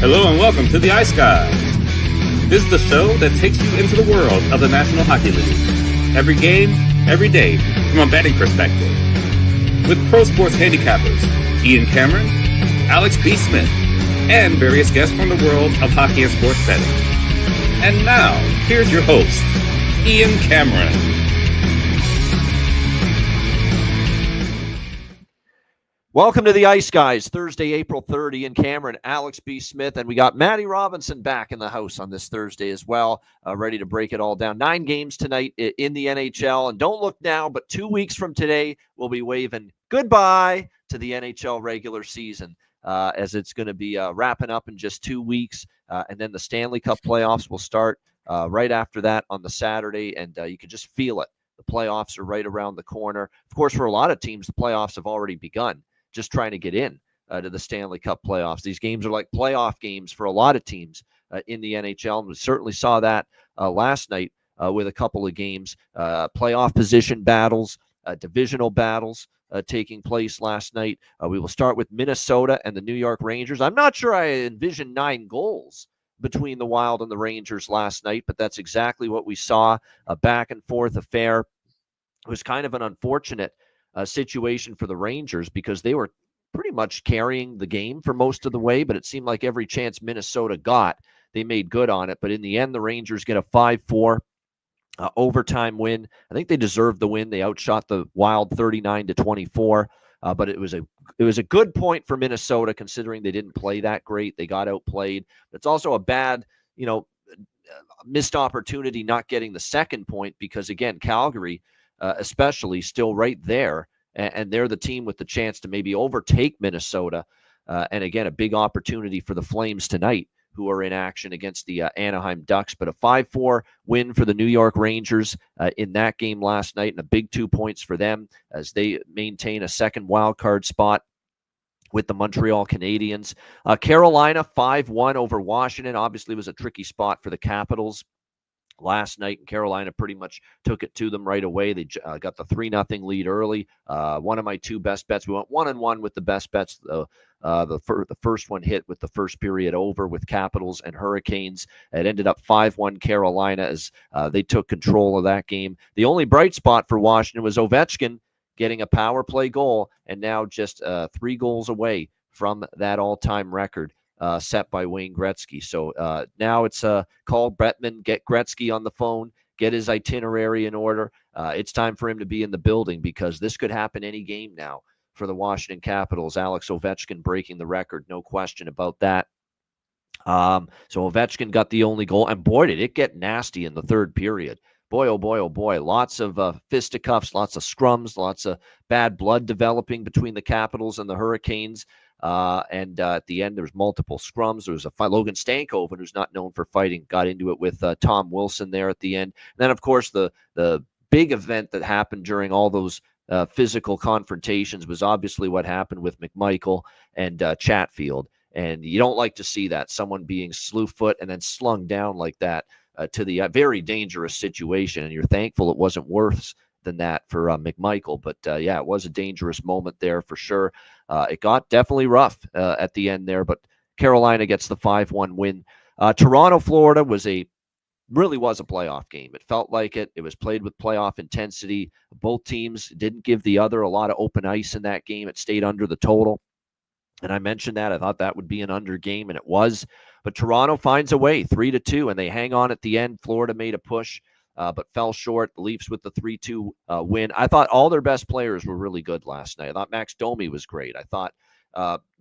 Hello and welcome to the Ice Guys. This is the show that takes you into the world of the National Hockey League. Every game, every day, from a betting perspective. With pro sports handicappers, Ian Cameron, Alex B. Smith, and various guests from the world of hockey and sports betting. And now, here's your host, Ian Cameron. Welcome to the Ice Guys, Thursday, April 30 in Cameron, Alex B. Smith, and we got Matty Robinson back in the house on this Thursday as well, ready to break it all down. 9 games tonight in the NHL, and don't look now, but 2 weeks from today, we'll be waving goodbye to the NHL regular season, as it's going to be wrapping up in just 2 weeks, and then the Stanley Cup playoffs will start right after that on the Saturday, and you can just feel it. The playoffs are right around the corner. Of course, for a lot of teams, the playoffs have already begun. Just trying to get in to the Stanley Cup playoffs. These games are like playoff games for a lot of teams in the NHL, and we certainly saw that last night with a couple of games. Playoff position battles, divisional battles taking place last night. We will start with Minnesota and the New York Rangers. I'm not sure I envisioned 9 goals between the Wild and the Rangers last night, but that's exactly what we saw, a back-and-forth affair. It was kind of an unfortunate situation for the Rangers because they were pretty much carrying the game for most of the way, but it seemed like every chance Minnesota got, they made good on it. But in the end, the Rangers get a 5-4 overtime win. I think they deserved the win. They outshot the Wild 39-24, but it was a good point for Minnesota considering they didn't play that great. They got outplayed. It's also a bad, missed opportunity not getting the second point because, again, Calgary especially still right there, and they're the team with the chance to maybe overtake Minnesota. And again, a big opportunity for the Flames tonight, who are in action against the Anaheim Ducks. But a 5-4 win for the New York Rangers in that game last night, and a big 2 points for them as they maintain a second wild card spot with the Montreal Canadiens. Carolina 5-1 over Washington. Obviously, was a tricky spot for the Capitals last night, and Carolina pretty much took it to them right away. They got the 3-0 lead early. One of my 2 best bets. We went 1-1 with the best bets. The first one hit with the first period over with Capitals and Hurricanes. It ended up 5-1 Carolina as they took control of that game. The only bright spot for Washington was Ovechkin getting a power play goal, and now just 3 goals away from that all-time record set by Wayne Gretzky. So now it's call Bettman, get Gretzky on the phone, get his itinerary in order. It's time for him to be in the building because this could happen any game now for the Washington Capitals. Alex Ovechkin breaking the record, no question about that. So Ovechkin got the only goal, and boy, did it get nasty in the third period. Boy, oh boy, oh boy. Lots of fisticuffs, lots of scrums, lots of bad blood developing between the Capitals and the Hurricanes. And at the end, there was multiple scrums. There was a fight. Logan Stankoven, who's not known for fighting, got into it with Tom Wilson there at the end. And then, of course, the big event that happened during all those physical confrontations was obviously what happened with McMichael and Chatfield. And you don't like to see that, someone being slew foot and then slung down like that to the very dangerous situation. And you're thankful it wasn't worse than that for McMichael. But yeah, it was a dangerous moment there for sure. It got definitely rough at the end there, but Carolina gets the 5-1 win. Toronto, Florida really was a playoff game. It felt like it. It was played with playoff intensity. Both teams didn't give the other a lot of open ice in that game. It stayed under the total. And I mentioned that. I thought that would be an under game, and it was. But Toronto finds a way, 3-2, and they hang on at the end. Florida made a push, but fell short. The Leafs with the 3-2 win. I thought all their best players were really good last night. I thought Max Domi was great. I thought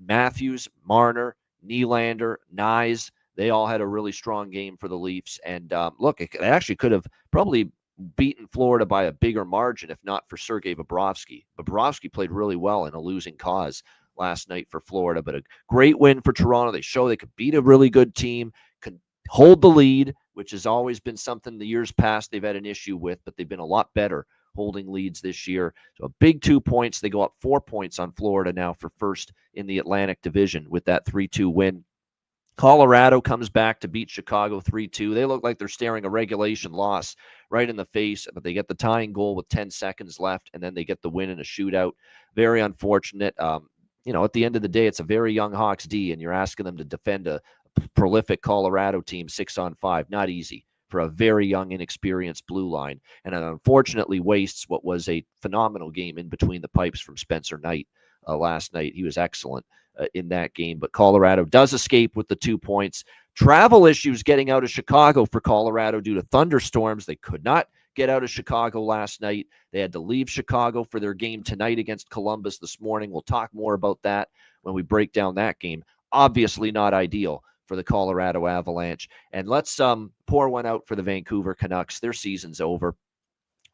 Matthews, Marner, Nylander, Nyes, they all had a really strong game for the Leafs. And look, it actually could have probably beaten Florida by a bigger margin if not for Sergei Bobrovsky. Bobrovsky played really well in a losing cause last night for Florida, but a great win for Toronto. They show they could beat a really good team, could hold the lead, which has always been something the years past they've had an issue with, but they've been a lot better holding leads this year. So a big 2 points. They go up 4 points on Florida now for first in the Atlantic Division with that 3-2 win. Colorado comes back to beat Chicago 3-2. They look like they're staring a regulation loss right in the face, but they get the tying goal with 10 seconds left, and then they get the win in a shootout. Very unfortunate. At the end of the day, it's a very young Hawks D, and you're asking them to defend a prolific Colorado team 6-on-5. Not easy for a very young, inexperienced blue line. And it unfortunately wastes what was a phenomenal game in between the pipes from Spencer Knight last night. He was excellent in that game. But Colorado does escape with the 2 points. Travel issues getting out of Chicago for Colorado due to thunderstorms. They could not get out of Chicago last night. They had to leave Chicago for their game tonight against Columbus this morning. We'll talk more about that when we break down that game. Obviously not ideal for the Colorado Avalanche. And let's pour one out for the Vancouver Canucks. Their season's over.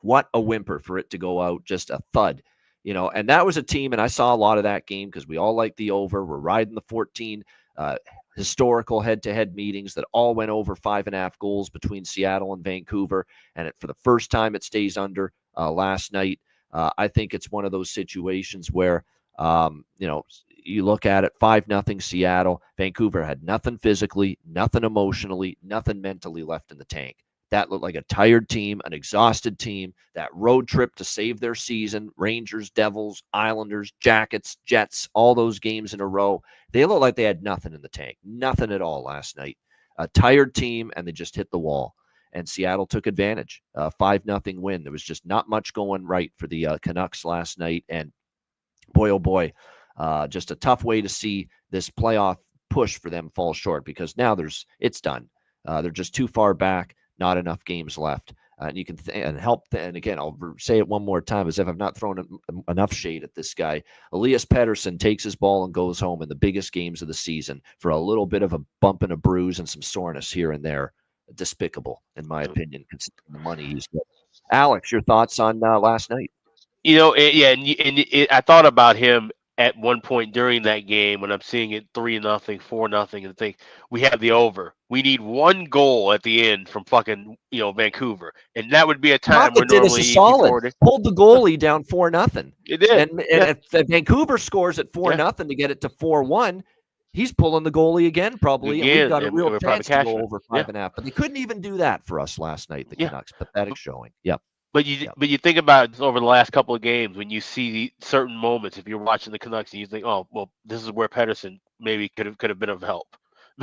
What a whimper for it to go out, just a thud. And that was a team, and I saw a lot of that game because we all like the over. We're riding the 14 historical head-to-head meetings that all went over 5.5 goals between Seattle and Vancouver, and for the first time it stays under last night. I think it's one of those situations where, you look at it, 5-0 Seattle. Vancouver had nothing physically, nothing emotionally, nothing mentally left in the tank. That looked like a tired team, an exhausted team. That road trip to save their season, Rangers, Devils, Islanders, Jackets, Jets, all those games in a row. They looked like they had nothing in the tank, nothing at all last night. A tired team, and they just hit the wall. And Seattle took advantage. 5-0 win. There was just not much going right for the Canucks last night. And boy, oh boy, just a tough way to see this playoff push for them fall short, because now it's done. They're just too far back. Not enough games left. And you can and again, I'll say it one more time as if I've not thrown enough shade at this guy. Elias Pettersson takes his ball and goes home in the biggest games of the season for a little bit of a bump and a bruise and some soreness here and there. Despicable, in my opinion, considering the money he's getting. Alex, your thoughts on last night? I thought about him at one point during that game when I'm seeing it 3-0, 4-0, and think we have the over. We need one goal at the end from fucking Vancouver, and that would be a time where normally did us a solid. Pulled the goalie down 4-0. It did. And if Vancouver scores at 4-0 to get it to 4-1, he's pulling the goalie again probably. And we've got a real chance to go over 5.5. But they couldn't even do that for us last night. The Canucks, pathetic showing. Yep. But you think about it over the last couple of games when you see certain moments. If you're watching the Canucks and you think, oh well, this is where Pettersson maybe could have been of help.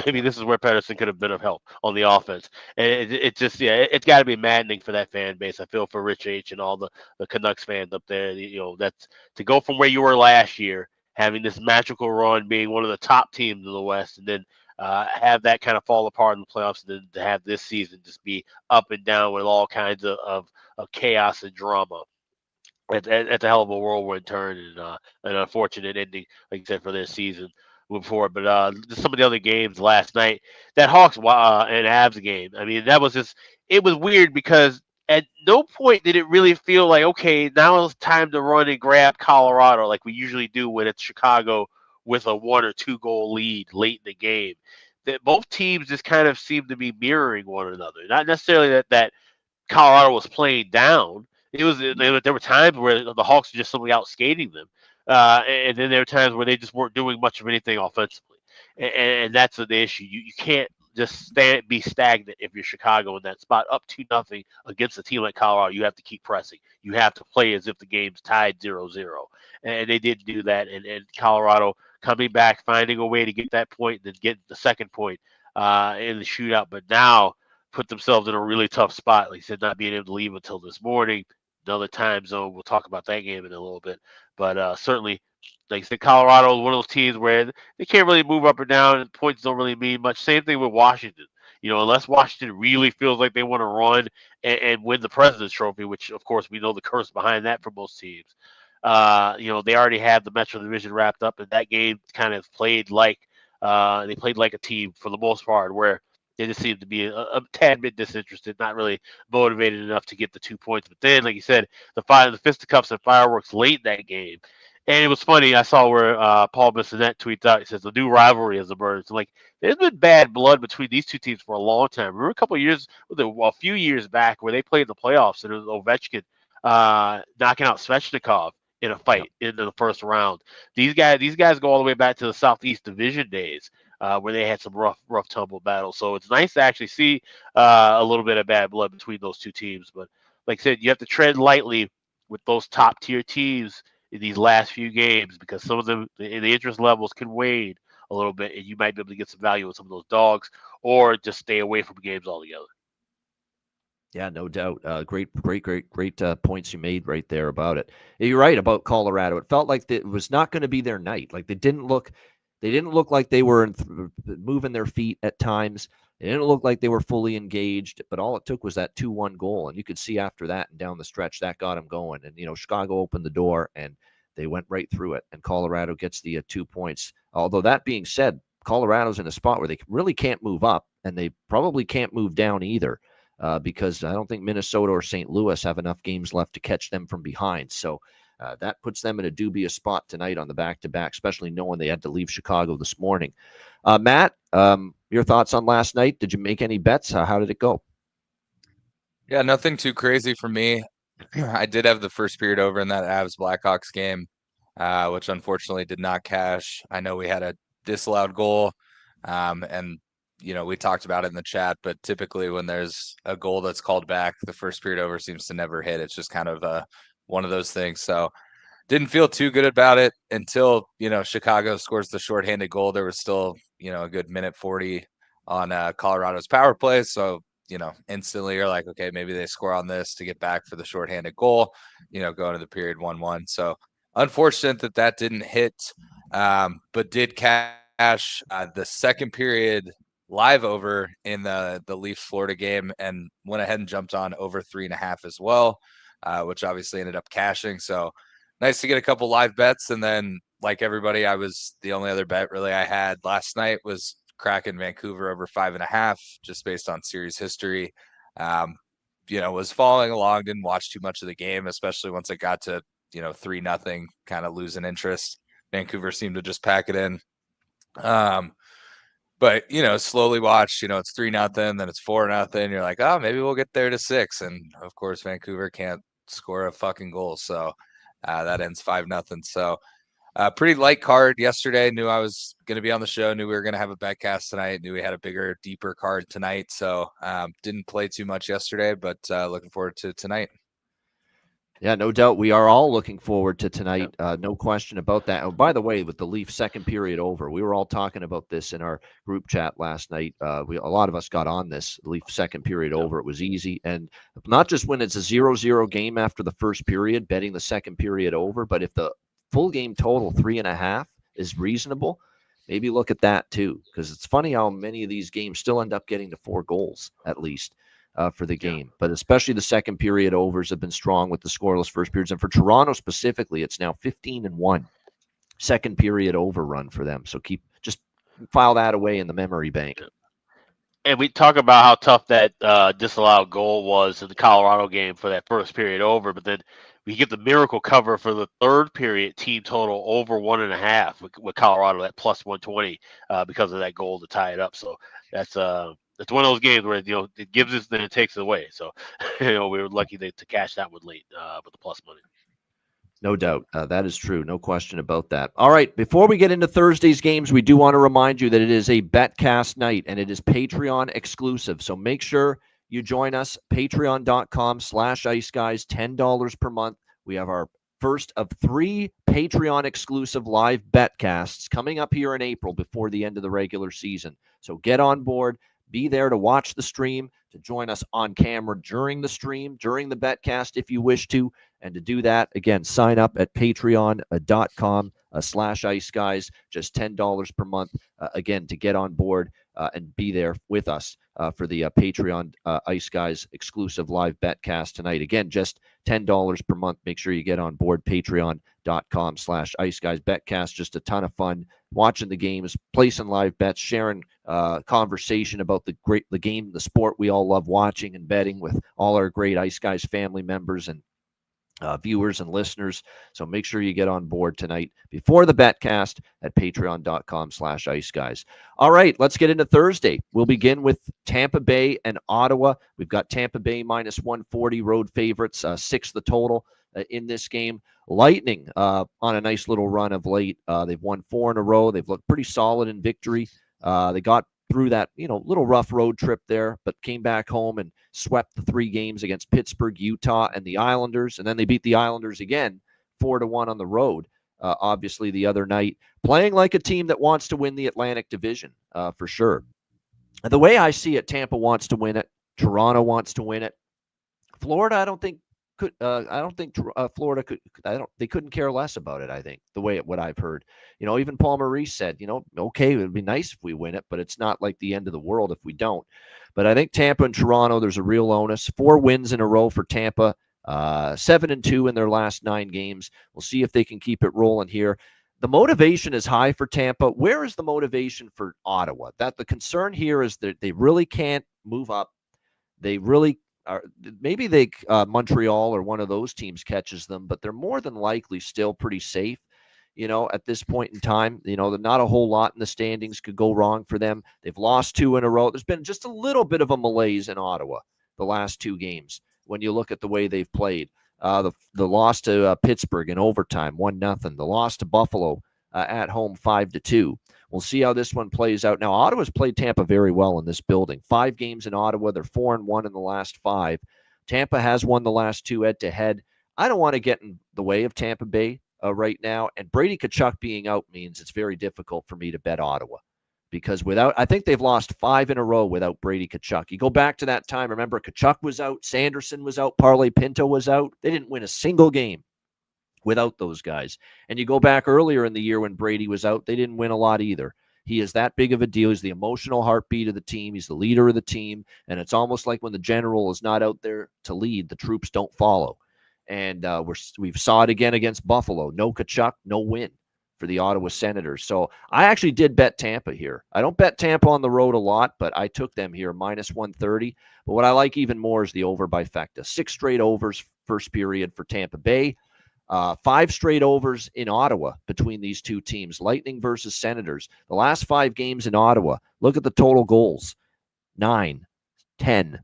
Maybe this is where Pettersson could have been of help on the offense. And it's got to be maddening for that fan base. I feel for Rich H and all the Canucks fans up there. That's to go from where you were last year, having this magical run, being one of the top teams in the West, and then have that kind of fall apart in the playoffs, and then to have this season just be up and down with all kinds of chaos and drama. It's a hell of a whirlwind turn and an unfortunate ending, like I said, for this season moving forward. But just some of the other games last night, that Hawks and Avs game, I mean, it was weird because at no point did it really feel like, okay, now it's time to run and grab Colorado like we usually do when it's Chicago with a 1 or 2 goal lead late in the game. That both teams just kind of seemed to be mirroring one another. Not necessarily that Colorado was playing down. There were times where the Hawks were just simply out skating them, and then there were times where they just weren't doing much of anything offensively, and that's the issue. You can't just be stagnant if you're Chicago in that spot, up 2-0 against a team like Colorado. You have to keep pressing. You have to play as if the game's tied 0-0, and they did do that. And Colorado coming back, finding a way to get that point, then get the second point in the shootout. But now put themselves in a really tough spot. Like I said, not being able to leave until this morning, another time zone. We'll talk about that game in a little bit. But certainly, like I said, Colorado is one of those teams where they can't really move up or down, and points don't really mean much. Same thing with Washington. Unless Washington really feels like they want to run and win the President's Trophy, which, of course, we know the curse behind that for most teams. They already have the Metro Division wrapped up, and that game kind of played like a team for the most part, where they just seemed to be a tad bit disinterested, not really motivated enough to get the 2 points. But then, like you said, the fisticuffs and fireworks late in that game. And it was funny. I saw where Paul Bissonnette tweets out. He says the new rivalry has emerged. Like, there's been bad blood between these two teams for a long time. Remember a few years back where they played in the playoffs and it was Ovechkin knocking out Svechnikov in a fight in the first round. These guys go all the way back to the Southeast Division days where they had some rough tumble battles. So it's nice to actually see a little bit of bad blood between those two teams. But like I said, you have to tread lightly with those top tier teams in these last few games because some of them, the interest levels can wane a little bit, and you might be able to get some value with some of those dogs, or just stay away from games altogether. Yeah, no doubt. Great points you made right there about it. You're right about Colorado. It felt like it was not going to be their night. Like they didn't look like they were moving their feet at times. It didn't look like they were fully engaged, but all it took was that 2-1 goal, and you could see after that and down the stretch that got them going. And Chicago opened the door and they went right through it, and Colorado gets the 2 points. Although that being said, Colorado's in a spot where they really can't move up, and they probably can't move down either. Because I don't think Minnesota or St. Louis have enough games left to catch them from behind. So that puts them in a dubious spot tonight on the back-to-back, especially knowing they had to leave Chicago this morning. Matt, your thoughts on last night? Did you make any bets? How did it go? Yeah, nothing too crazy for me. I did have the first period over in that Avs-Blackhawks game, which unfortunately did not cash. I know we had a disallowed goal, and we talked about it in the chat, but typically when there's a goal that's called back, the first period over seems to never hit. It's just kind of one of those things. So didn't feel too good about it until, Chicago scores the shorthanded goal. There was still, a good minute 40 on Colorado's power play. So, instantly you're like, okay, maybe they score on this to get back for the shorthanded goal, going to the period 1-1. So unfortunate that didn't hit, but did cash the second period live over in the Leafs Florida game, and went ahead and jumped on over 3.5 as well, which obviously ended up cashing. So nice to get a couple live bets. And then, like everybody, the only other bet really I had last night was Kraken Vancouver over 5.5, just based on series history. Was following along, didn't watch too much of the game, especially once it got to 3-0, kind of losing interest. Vancouver seemed to just pack it in. But slowly watch. It's 3-0, then it's 4-0. You're like, oh, maybe we'll get there to 6, and of course Vancouver can't score a fucking goal. So that ends 5-0. So pretty light card yesterday. Knew I was going to be on the show. Knew we were going to have a betcast tonight. Knew we had a bigger, deeper card tonight. So didn't play too much yesterday, but looking forward to tonight. Yeah, no doubt. We are all looking forward to tonight. No question about that. Oh, by the way, with the Leafs second period over, we were all talking about this in our group chat last night. A lot of us got on this Leafs second period over. It was easy. And not just when it's a 0-0 game after the first period, betting the second period over, but if the full game total 3.5 is reasonable, maybe look at that too. Because it's funny how many of these games still end up getting to 4 goals at least. For the game, but especially the second period overs have been strong with the scoreless first periods. And for Toronto specifically, it's now 15-1 second period over run for them. So just file that away in the memory bank. And we talk about how tough that disallowed goal was in the Colorado game for that first period over, but then we get the miracle cover for the third period team total over 1.5 with Colorado at plus 120 because of that goal to tie it up. So that's one of those games where it gives us, then it takes it away. So we were lucky to cash that one late with the plus money. No doubt. That is true. No question about that. All right. Before we get into Thursday's games, we do want to remind you that it is a betcast night and it is Patreon exclusive. So make sure you join us. Patreon.com/IceGuys, $10 per month. We have our first of 3 Patreon exclusive live betcasts coming up here in April before the end of the regular season. So get on board. Be there to watch the stream, to join us on camera during the stream, during the betcast if you wish to. And to do that, again, sign up at patreon.com/IceGuys, just $10 per month, again, to get on board and be there with us for the Patreon Ice Guys exclusive live betcast tonight. Again, just $10 per month. Make sure you get on board, patreon.com/IceGuys betcast. Just a ton of fun watching the games, placing live bets, sharing conversation about the game, the sport we all love watching and betting with all our great Ice Guys family members and viewers and listeners. So make sure you get on board tonight before the betcast at patreon.com/IceGuys. All right, let's get into Thursday. We'll begin with Tampa Bay and Ottawa. We've got Tampa Bay minus 140 road favorites, 6 the total in this game. Lightning on a nice little run of late. They've won 4 in a row. They've looked pretty solid in victory. They got through that, little rough road trip there, but came back home and swept the 3 games against Pittsburgh, Utah, and the Islanders. And then they beat the Islanders again, 4-1 on the road. obviously, the other night, playing like a team that wants to win the Atlantic Division, for sure. The way I see it, Tampa wants to win it. Toronto wants to win it. Florida, I don't think could. I don't think Florida could. They couldn't care less about it. I think what I've heard. Even Paul Maurice said, okay, it would be nice if we win it, but it's not like the end of the world if we don't. But I think Tampa and Toronto, there's a real onus. 4 wins in a row for Tampa. 7-2 in their last 9 games. We'll see if they can keep it rolling here. The motivation is high for Tampa. Where is the motivation for Ottawa? That the concern here is that they really can't move up. They really are. Maybe Montreal or one of those teams catches them, but they're more than likely still pretty safe. At this point in time, not a whole lot in the standings could go wrong for them. They've lost 2 in a row. There's been just a little bit of a malaise in Ottawa the last 2 games when you look at the way they've played. The loss to Pittsburgh in overtime, 1-0. The loss to Buffalo at home, 5-2. We'll see how this one plays out. Now, Ottawa's played Tampa very well in this building. 5 games in Ottawa. They're 4-1 in the last 5. Tampa has won the last 2 head-to-head. I don't want to get in the way of Tampa Bay right now. And Brady Tkachuk being out means it's very difficult for me to bet Ottawa. Because I think they've lost 5 in a row without Brady Tkachuk. You go back to that time, remember Tkachuk was out, Sanderson was out, Parlay Pinto was out. They didn't win a single game without those guys. And you go back earlier in the year when Brady was out, they didn't win a lot either. He is that big of a deal. He's the emotional heartbeat of the team. He's the leader of the team. And it's almost like when the general is not out there to lead, the troops don't follow. And we've saw it again against Buffalo. No Tkachuk, no win for the Ottawa Senators. So I actually did bet Tampa here. I don't bet Tampa on the road a lot, but I took them here, -130. But what I like even more is the over by Fecta. 6 straight overs first period for Tampa Bay. 5 straight overs in Ottawa between these two teams. Lightning versus Senators. The last 5 games in Ottawa, look at the total goals. 9, 10,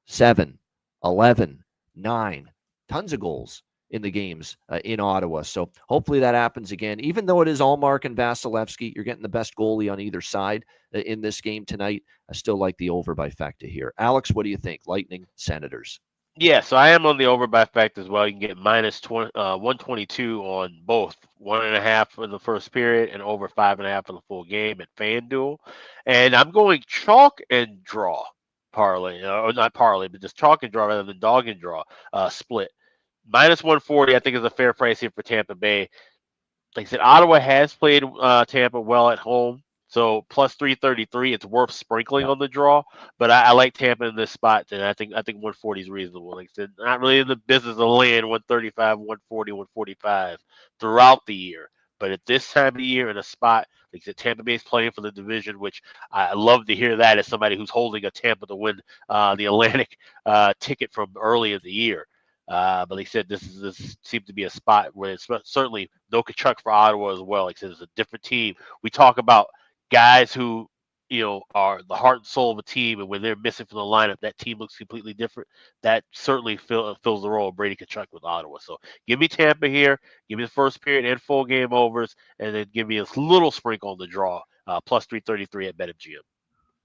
7, 11, 9. Tons of goals in the games in Ottawa. So hopefully that happens again. Even though it is Allmark and Vasilevsky, you're getting the best goalie on either side in this game tonight. I still like the over by Fecta here. Alex, what do you think? Lightning, Senators. Yeah, so I am on the over by Fecta as well. You can get -122 on both 1.5 in the first period and over 5.5 in the full game at FanDuel. And I'm going chalk and draw parlay, or not parlay, but just chalk and draw rather than dog and draw split. -140, I think, is a fair price here for Tampa Bay. Like I said, Ottawa has played Tampa well at home, so +333. It's worth sprinkling on the draw, but I like Tampa in this spot, and I think 140 is reasonable. Like I said, not really in the business of laying 135, 140, 145 throughout the year, but at this time of the year in a spot like I said, Tampa Bay is playing for the division, which I love to hear that as somebody who's holding a Tampa to win the Atlantic ticket from early in the year. But like I said, this seems to be a spot where it's certainly no Tkachuk for Ottawa as well. Like I said, it's a different team. We talk about guys who, are the heart and soul of a team, and when they're missing from the lineup, that team looks completely different. That certainly fills the role of Brady Tkachuk with Ottawa. So give me Tampa here. Give me the first period and full game overs, and then give me a little sprinkle on the draw, +333 at BetMGM.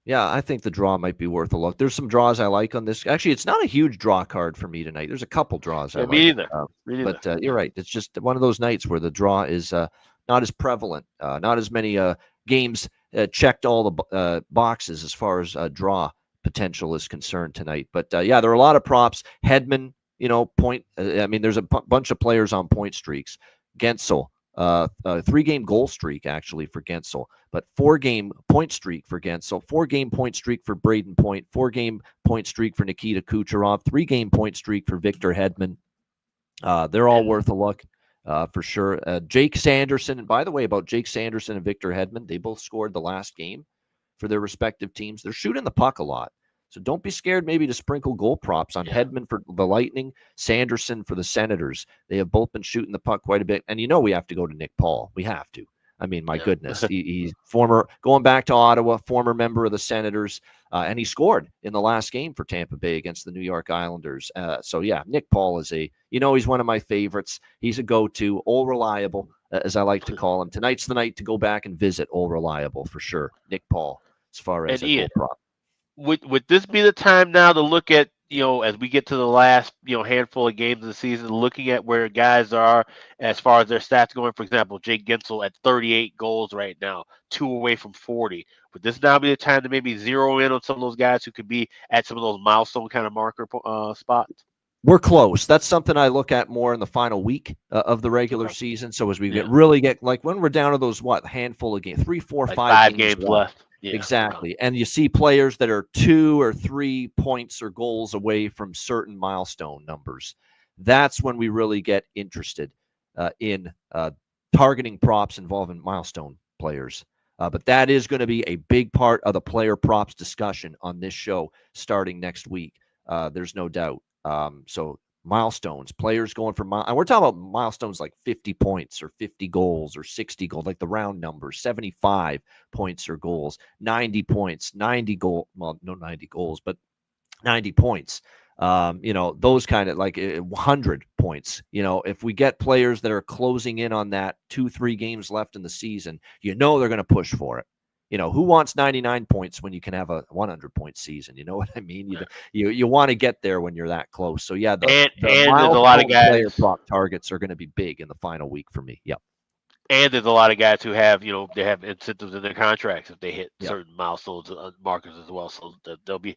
Yeah, I think the draw might be worth a look. There's some draws I like on this. Actually, it's not a huge draw card for me tonight. There's a couple draws I like. Me either. But you're right. It's just one of those nights where the draw is not as prevalent, not as many games checked all the boxes as far as draw potential is concerned tonight. But yeah, there are a lot of props. Hedman, point. I mean, there's a bunch of players on point streaks. Gensel, a 3-game goal streak actually for Gensel, but 4-game point streak for Gensel, 4-game point streak for Braden Point, 4-game point streak for Nikita Kucherov, 3-game point streak for Victor Hedman. They're all worth a look. For sure. Jake Sanderson, and by the way, about Jake Sanderson and Victor Hedman, they both scored the last game for their respective teams. They're shooting the puck a lot. So don't be scared maybe to sprinkle goal props on Hedman for the Lightning, Sanderson for the Senators. They have both been shooting the puck quite a bit. And we have to go to Nick Paul. We have to. I mean, my goodness. He's going back to Ottawa, former member of the Senators, and he scored in the last game for Tampa Bay against the New York Islanders. So, yeah, Nick Paul is he's one of my favorites. He's a go-to, all reliable, as I like to call him. Tonight's the night to go back and visit all reliable for sure. Nick Paul, as far as a goal prop. Would this be the time now to look at as we get to the last, handful of games of the season, looking at where guys are as far as their stats going. For example, Jake Gensel at 38 goals right now, 2 away from 40. Would this now be the time to maybe zero in on some of those guys who could be at some of those milestone kind of marker spots? We're close. That's something I look at more in the final week of the regular Okay. season. So as we Yeah. get like when we're down to those handful of games, 3, 4, Like 5 games left. Yeah. Exactly. And you see players that are 2 or 3 points or goals away from certain milestone numbers. That's when we really get interested in targeting props involving milestone players. But that is going to be a big part of the player props discussion on this show starting next week. There's no doubt. So milestones, players going for and we're talking about milestones like 50 points or 50 goals or 60 goals, like the round numbers, 75 points or goals, 90 points, 90 goal. Well, no 90 goals, but 90 points. Those kind of like 100 points. If we get players that are closing in on that 2-3 games left in the season, they're going to push for it. Who wants 99 points when you can have a 100-point season? You know what I mean? You want to get there when you're that close. So yeah, the there's a lot of player guys. prop targets are going to be big in the final week for me. Yep. And there's a lot of guys who have, they have incentives in their contracts if they hit Yep. certain milestones, markers as well. So there'll be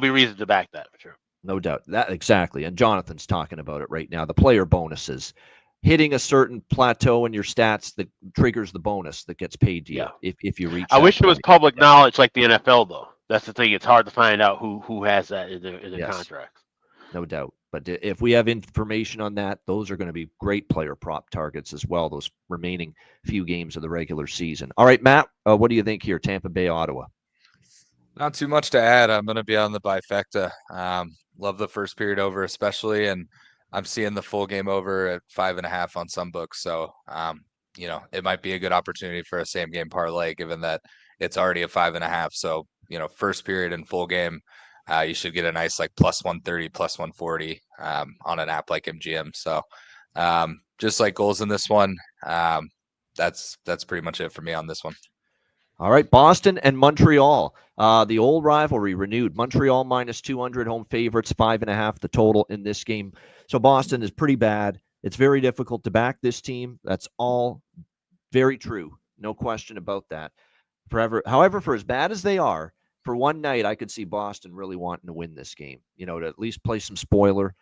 reason to back that for sure. No doubt. That exactly. And Jonathan's talking about it right now. The player bonuses. Hitting a certain plateau in your stats that triggers the bonus that gets paid to you if you reach. I wish it was public Yeah. knowledge like the NFL, though. That's the thing. It's hard to find out who has that in their Yes. contracts. No doubt. But if we have information on that, those are going to be great player prop targets as well, those remaining few games of the regular season. All right, Matt, what do you think here? Tampa Bay, Ottawa. Not too much to add. I'm going to be on the bifecta. Love the first period over, especially, and I'm seeing the full game over at 5.5 on some books. So, it might be a good opportunity for a same game parlay, given that it's already a 5.5. So, first period and full game, you should get a nice like plus 130, plus 140 on an app like MGM. So, just like goals in this one, that's pretty much it for me on this one. All right, Boston and Montreal. The old rivalry renewed. Montreal minus 200, home favorites, 5.5 the total in this game. So Boston is pretty bad. It's very difficult to back this team. That's all very true. No question about that. However, for as bad as they are, for one night, I could see Boston really wanting to win this game, to at least play some spoiler,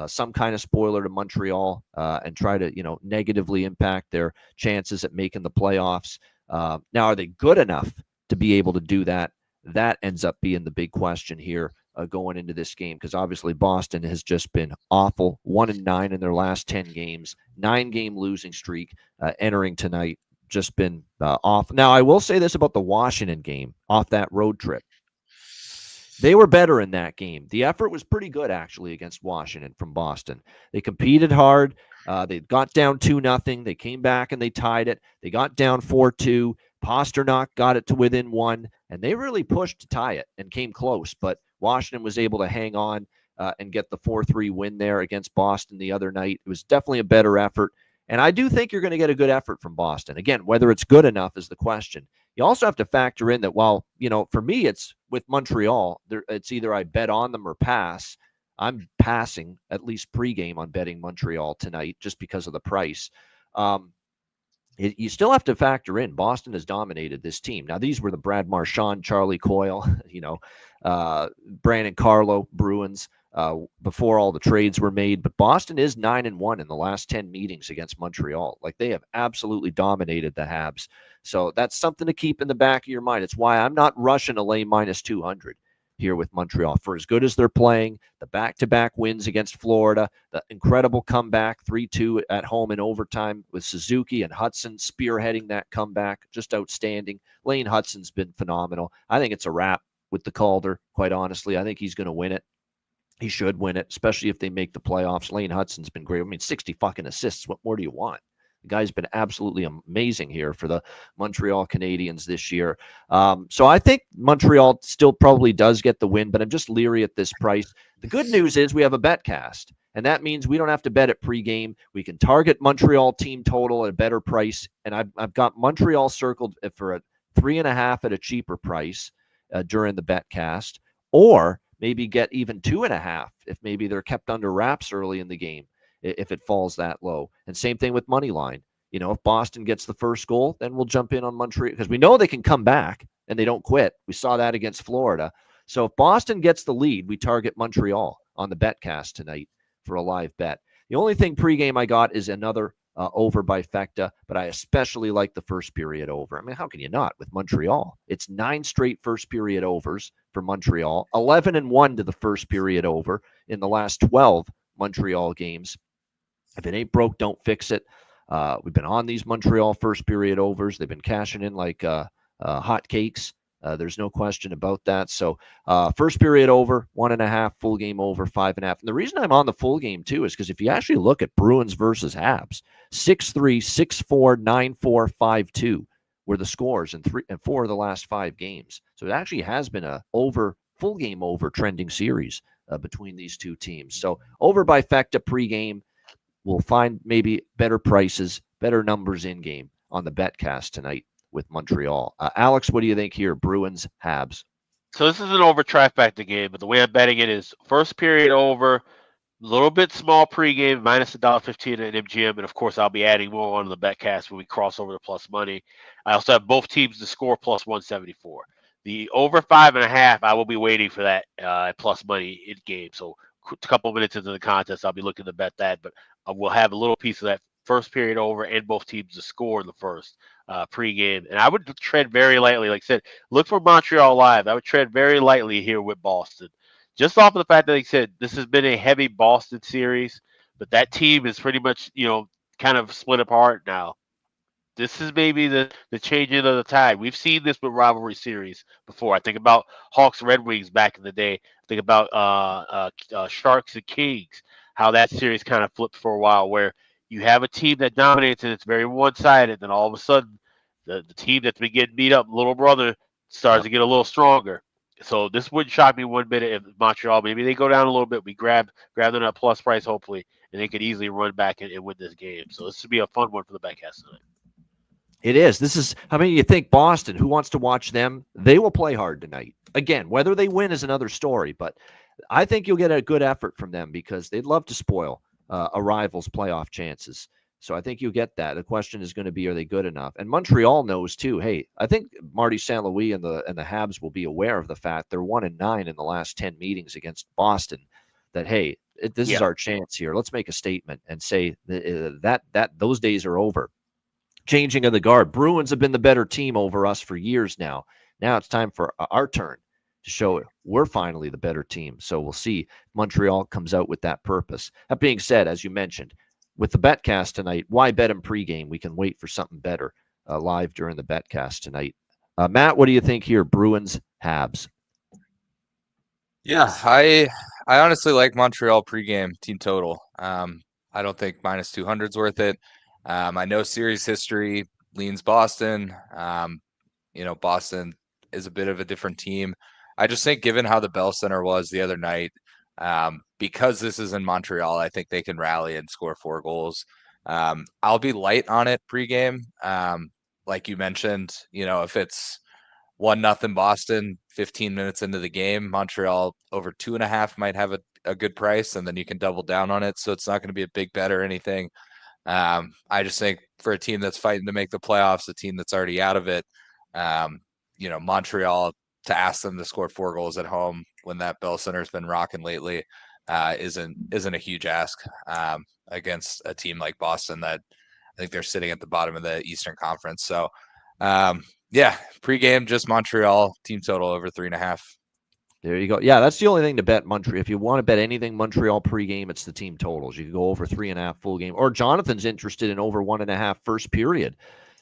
some kind of spoiler to Montreal and try to, negatively impact their chances at making the playoffs. Now, are they good enough to be able to do that? That ends up being the big question here going into this game, because obviously Boston has just been awful. 1-9 in their last 10 games, 9-game losing streak entering tonight. Just been off. Now, I will say this about the Washington game off that road trip. They were better in that game. The effort was pretty good, actually, against Washington from Boston. They competed hard. They got down 2-0. They came back and they tied it. They got down 4-2. Pasternak got it to within 1, and they really pushed to tie it and came close. But Washington was able to hang on and get the 4-3 win there against Boston the other night. It was definitely a better effort. And I do think you're going to get a good effort from Boston. Again, whether it's good enough is the question. You also have to factor in that while, for me, it's with Montreal, it's either I bet on them or pass. I'm passing, at least pregame, on betting Montreal tonight just because of the price. You still have to factor in Boston has dominated this team. Now, these were the Brad Marchand, Charlie Coyle, Brandon Carlo, Bruins, before all the trades were made. But Boston is 9-1 in the last 10 meetings against Montreal. Like, they have absolutely dominated the Habs. So that's something to keep in the back of your mind. It's why I'm not rushing to lay minus 200 here with Montreal. For as good as they're playing, the back-to-back wins against Florida, the incredible comeback, 3-2 at home in overtime with Suzuki and Hudson spearheading that comeback, just outstanding. Lane Hudson's been phenomenal. I think it's a wrap with the Calder, quite honestly. I think he's going to win it. He should win it, especially if they make the playoffs. Lane Hudson's been great. I mean, 60 fucking assists. What more do you want? The guy's been absolutely amazing here for the Montreal Canadiens this year. So I think Montreal still probably does get the win, but I'm just leery at this price. The good news is we have a betcast, and that means we don't have to bet at pregame. We can target Montreal team total at a better price, and I've got Montreal circled for a 3.5 at a cheaper price during the betcast, or maybe get even 2.5 if maybe they're kept under wraps early in the game, if it falls that low. And same thing with money line. You know, if Boston gets the first goal, then we'll jump in on Montreal because we know they can come back and they don't quit. We saw that against Florida. So if Boston gets the lead, we target Montreal on the betcast tonight for a live bet. The only thing pregame I got is another over by Fecta, but I especially like the first period over. I mean, how can you not with Montreal? It's 9 straight first period overs for Montreal, 11-1 to the first period over in the last 12 Montreal games. If it ain't broke, don't fix it. We've been on these Montreal first period overs. They've been cashing in like hot cakes. There's no question about that. So first period over, 1.5, full game over, 5.5. And the reason I'm on the full game too is because if you actually look at Bruins versus Habs, 6-3, 6-4, 9-4, 5-2 were the scores in 4 of the last 5 games. So it actually has been a full game over trending series between these two teams. So over by Fecta pregame. We'll find maybe better prices, better numbers in game on the betcast tonight with Montreal. Alex, what do you think here? Bruins, Habs. So this is an over trifecta game, but the way I'm betting it is first period over, a little bit small pregame, minus $1.15 at MGM, and of course I'll be adding more on the betcast when we cross over to plus money. I also have both teams to score plus 174. The over 5.5, I will be waiting for that plus money in game. So a couple of minutes into the contest, I'll be looking to bet that, but we'll have a little piece of that first period over and both teams to score in the first pregame. And I would tread very lightly. Like I said, look for Montreal live. I would tread very lightly here with Boston. Just off of the fact that, like I said, this has been a heavy Boston series, but that team is pretty much, kind of split apart now. This is maybe the changing of the tide. We've seen this with rivalry series before. I think about Hawks Red Wings back in the day. I think about Sharks and Kings, how that series kind of flipped for a while, where you have a team that dominates and it's very one-sided, then all of a sudden the team that's been getting beat up, little brother, starts to get a little stronger. So this wouldn't shock me one bit if Montreal, maybe they go down a little bit. We grab them at plus price, hopefully, and they could easily run back and win this game. So this would be a fun one for the betcast tonight. It is. You think Boston, who wants to watch them? They will play hard tonight. Again, whether they win is another story, but I think you'll get a good effort from them because they'd love to spoil a rival's playoff chances. So I think you'll get that. The question is going to be, are they good enough? And Montreal knows too. Hey, I think Marty St. Louis and the Habs will be aware of the fact they're 1-9 in the last 10 meetings against Boston. That hey, this is our chance here. Let's make a statement and say that those days are over. Changing of the guard. Bruins have been the better team over us for years now. Now it's time for our turn to show we're finally the better team. So we'll see. Montreal comes out with that purpose. That being said, as you mentioned, with the betcast tonight, why bet them pregame? We can wait for something better live during the betcast tonight. Matt, what do you think here? Bruins, Habs. Yeah, I honestly like Montreal pregame team total. I don't think minus 200 is worth it. I know series history leans Boston. Boston is a bit of a different team. I just think given how the Bell Center was the other night, because this is in Montreal, I think they can rally and score 4 goals. I'll be light on it pregame. Like you mentioned, if it's 1-0 Boston, 15 minutes into the game, Montreal over 2.5 might have a good price, and then you can double down on it. So it's not going to be a big bet or anything. I just think for a team that's fighting to make the playoffs, a team that's already out of it, Montreal, to ask them to score 4 goals at home when that Bell Center's been rocking lately, isn't a huge ask against a team like Boston that I think they're sitting at the bottom of the Eastern Conference. So, pregame, just Montreal team total over 3.5. There you go. Yeah, that's the only thing to bet Montreal. If you want to bet anything Montreal pregame, it's the team totals. You can go over 3.5 full game. Or Jonathan's interested in over 1.5 first period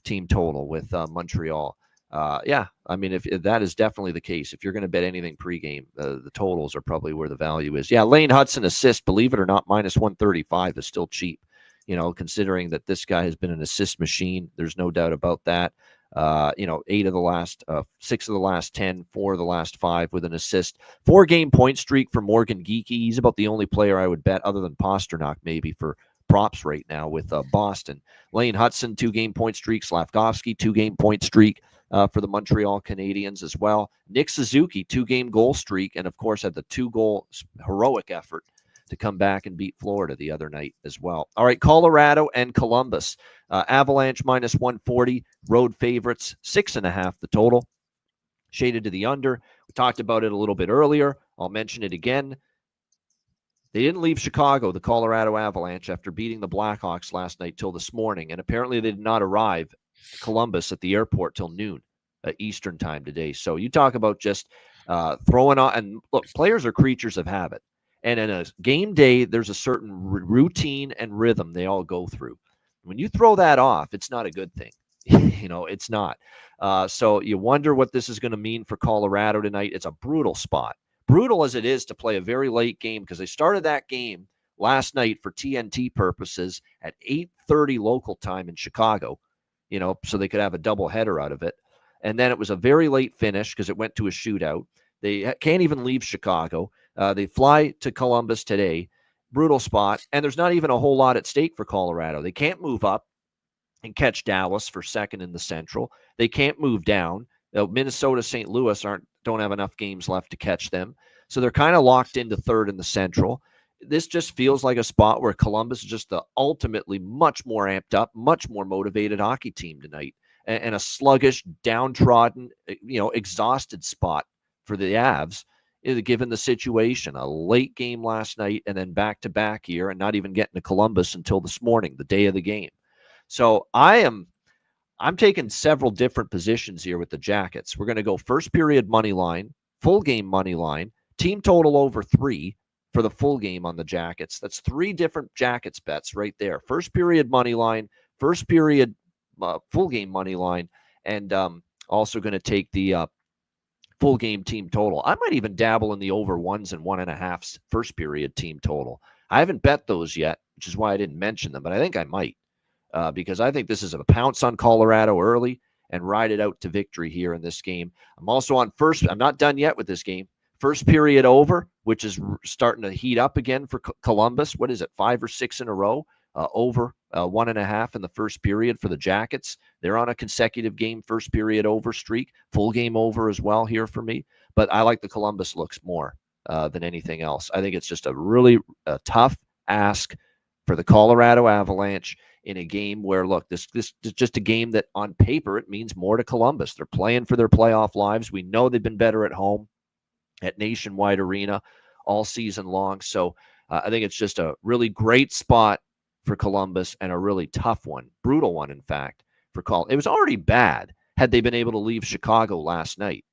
team total with Montreal. If that is definitely the case. If you're going to bet anything pregame, the totals are probably where the value is. Yeah, Lane Hudson assist, believe it or not, minus 135 is still cheap. Considering that this guy has been an assist machine, there's no doubt about that. 6 of the last 10, 4 of the last 5 with an assist. 4-game point streak for Morgan Geekie. He's about the only player I would bet other than Pasternak maybe for props right now with Boston. Lane Hudson, 2-game point streak. Slavkovsky, 2-game point streak. for the Montreal Canadiens as well. Nick Suzuki, 2-game goal streak, and of course had the 2-goal heroic effort to come back and beat Florida the other night as well. All right, Colorado and Columbus. Avalanche minus 140, road favorites, 6.5 the total. Shaded to the under. We talked about it a little bit earlier. I'll mention it again. They didn't leave Chicago, the Colorado Avalanche, after beating the Blackhawks last night till this morning. And apparently they did not arrive Columbus at the airport till noon Eastern time today. So you talk about just throwing on. And look, players are creatures of habit. And in a game day, there's a certain routine and rhythm they all go through. When you throw that off, it's not a good thing. It's not. So you wonder what this is going to mean for Colorado tonight. It's a brutal spot. Brutal as it is to play a very late game, because they started that game last night for TNT purposes at 8:30 local time in Chicago, so they could have a doubleheader out of it. And then it was a very late finish because it went to a shootout. They can't even leave Chicago. They fly to Columbus today. Brutal spot. And there's not even a whole lot at stake for Colorado. They can't move up and catch Dallas for second in the Central. They can't move down. Minnesota, St. Louis don't have enough games left to catch them. So they're kind of locked into third in the Central. This just feels like a spot where Columbus is just the ultimately much more amped up, much more motivated hockey team tonight, and a sluggish, downtrodden, exhausted spot for the Avs, given the situation. A late game last night and then back-to-back here, and not even getting to Columbus until this morning, the day of the game. So I'm taking several different positions here with the Jackets. We're going to go first period money line, full game money line, team total over 3 for the full game on the Jackets. That's 3 different Jackets bets right there. First period money line, first period full game money line, and also going to take the full game team total. I might even dabble in the over 1s and 1.5s first period team total. I haven't bet those yet, which is why I didn't mention them, but I think I might. Because I think this is a pounce on Colorado early and ride it out to victory here in this game. I'm also on first. I'm not done yet with this game. First period over, which is starting to heat up again for Columbus. What is it, 5 or 6 in a row? Over 1.5 in the first period for the Jackets. They're on a consecutive game first period over streak. Full game over as well here for me. But I like the Columbus looks more than anything else. I think it's just a really tough ask for the Colorado Avalanche in a game where, look, this is just a game that on paper it means more to Columbus. They're playing for their playoff lives. We know they've been better at home at Nationwide Arena all season long. So I think it's just a really great spot for Columbus and a really tough one, brutal one, in fact, for It was already bad had they been able to leave Chicago last night.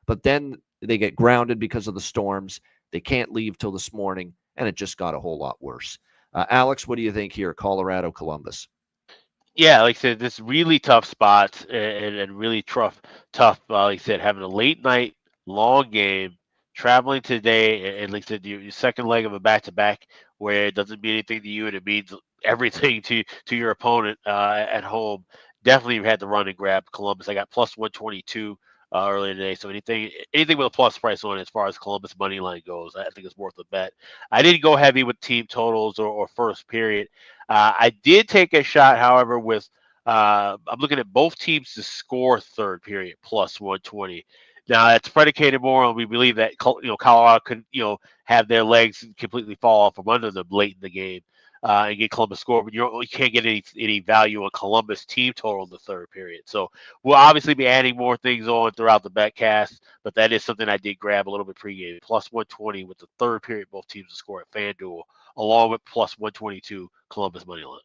But then they get grounded because of the storms. They can't leave till this morning, and it just got a whole lot worse. Alex, what do you think here, Colorado, Columbus? Yeah, like I said, this really tough spot and really tough. Like I said, having a late night, long game, traveling today, and like I said, your second leg of a back-to-back where it doesn't mean anything to you and it means everything to your opponent at home. Definitely had to run and grab Columbus. I got plus 122 earlier today. So anything with a plus price on it as far as Columbus money line goes, I think it's worth a bet. I didn't go heavy with team totals or first period. I did take a shot, however, with I'm looking at both teams to score third period plus 120. Now that's predicated more on we believe that Colorado could have their legs completely fall off from under them late in the game. And get Columbus score, but you can't get any value on Columbus team total in the third period. So we'll obviously be adding more things on throughout the betcast, but that is something I did grab a little bit pregame. Plus 120 with the third period, both teams to score at FanDuel, along with plus 122 Columbus money line.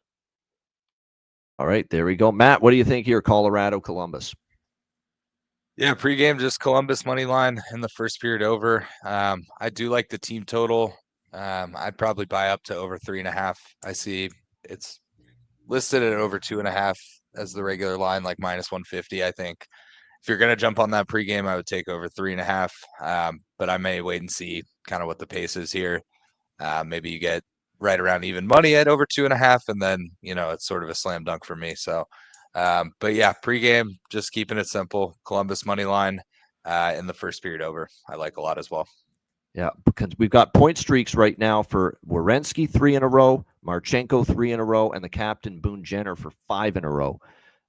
All right, there we go. Matt, what do you think here, Colorado, Columbus? Yeah, pregame, just Columbus money line in the first period over. I do like the team total. I'd probably buy up to over 3.5. I see it's listed at over 2.5 as the regular line, like minus 150. I think if you're going to jump on that pregame, I would take over 3.5. But I may wait and see kind of what the pace is here. Maybe you get right around even money at over 2.5, and then, it's sort of a slam dunk for me. So, but yeah, pregame, just keeping it simple. Columbus money line in the first period over. I like a lot as well. Yeah, because we've got point streaks right now for Werenski 3 in a row, Marchenko 3 in a row, and the captain Boone Jenner for 5 in a row.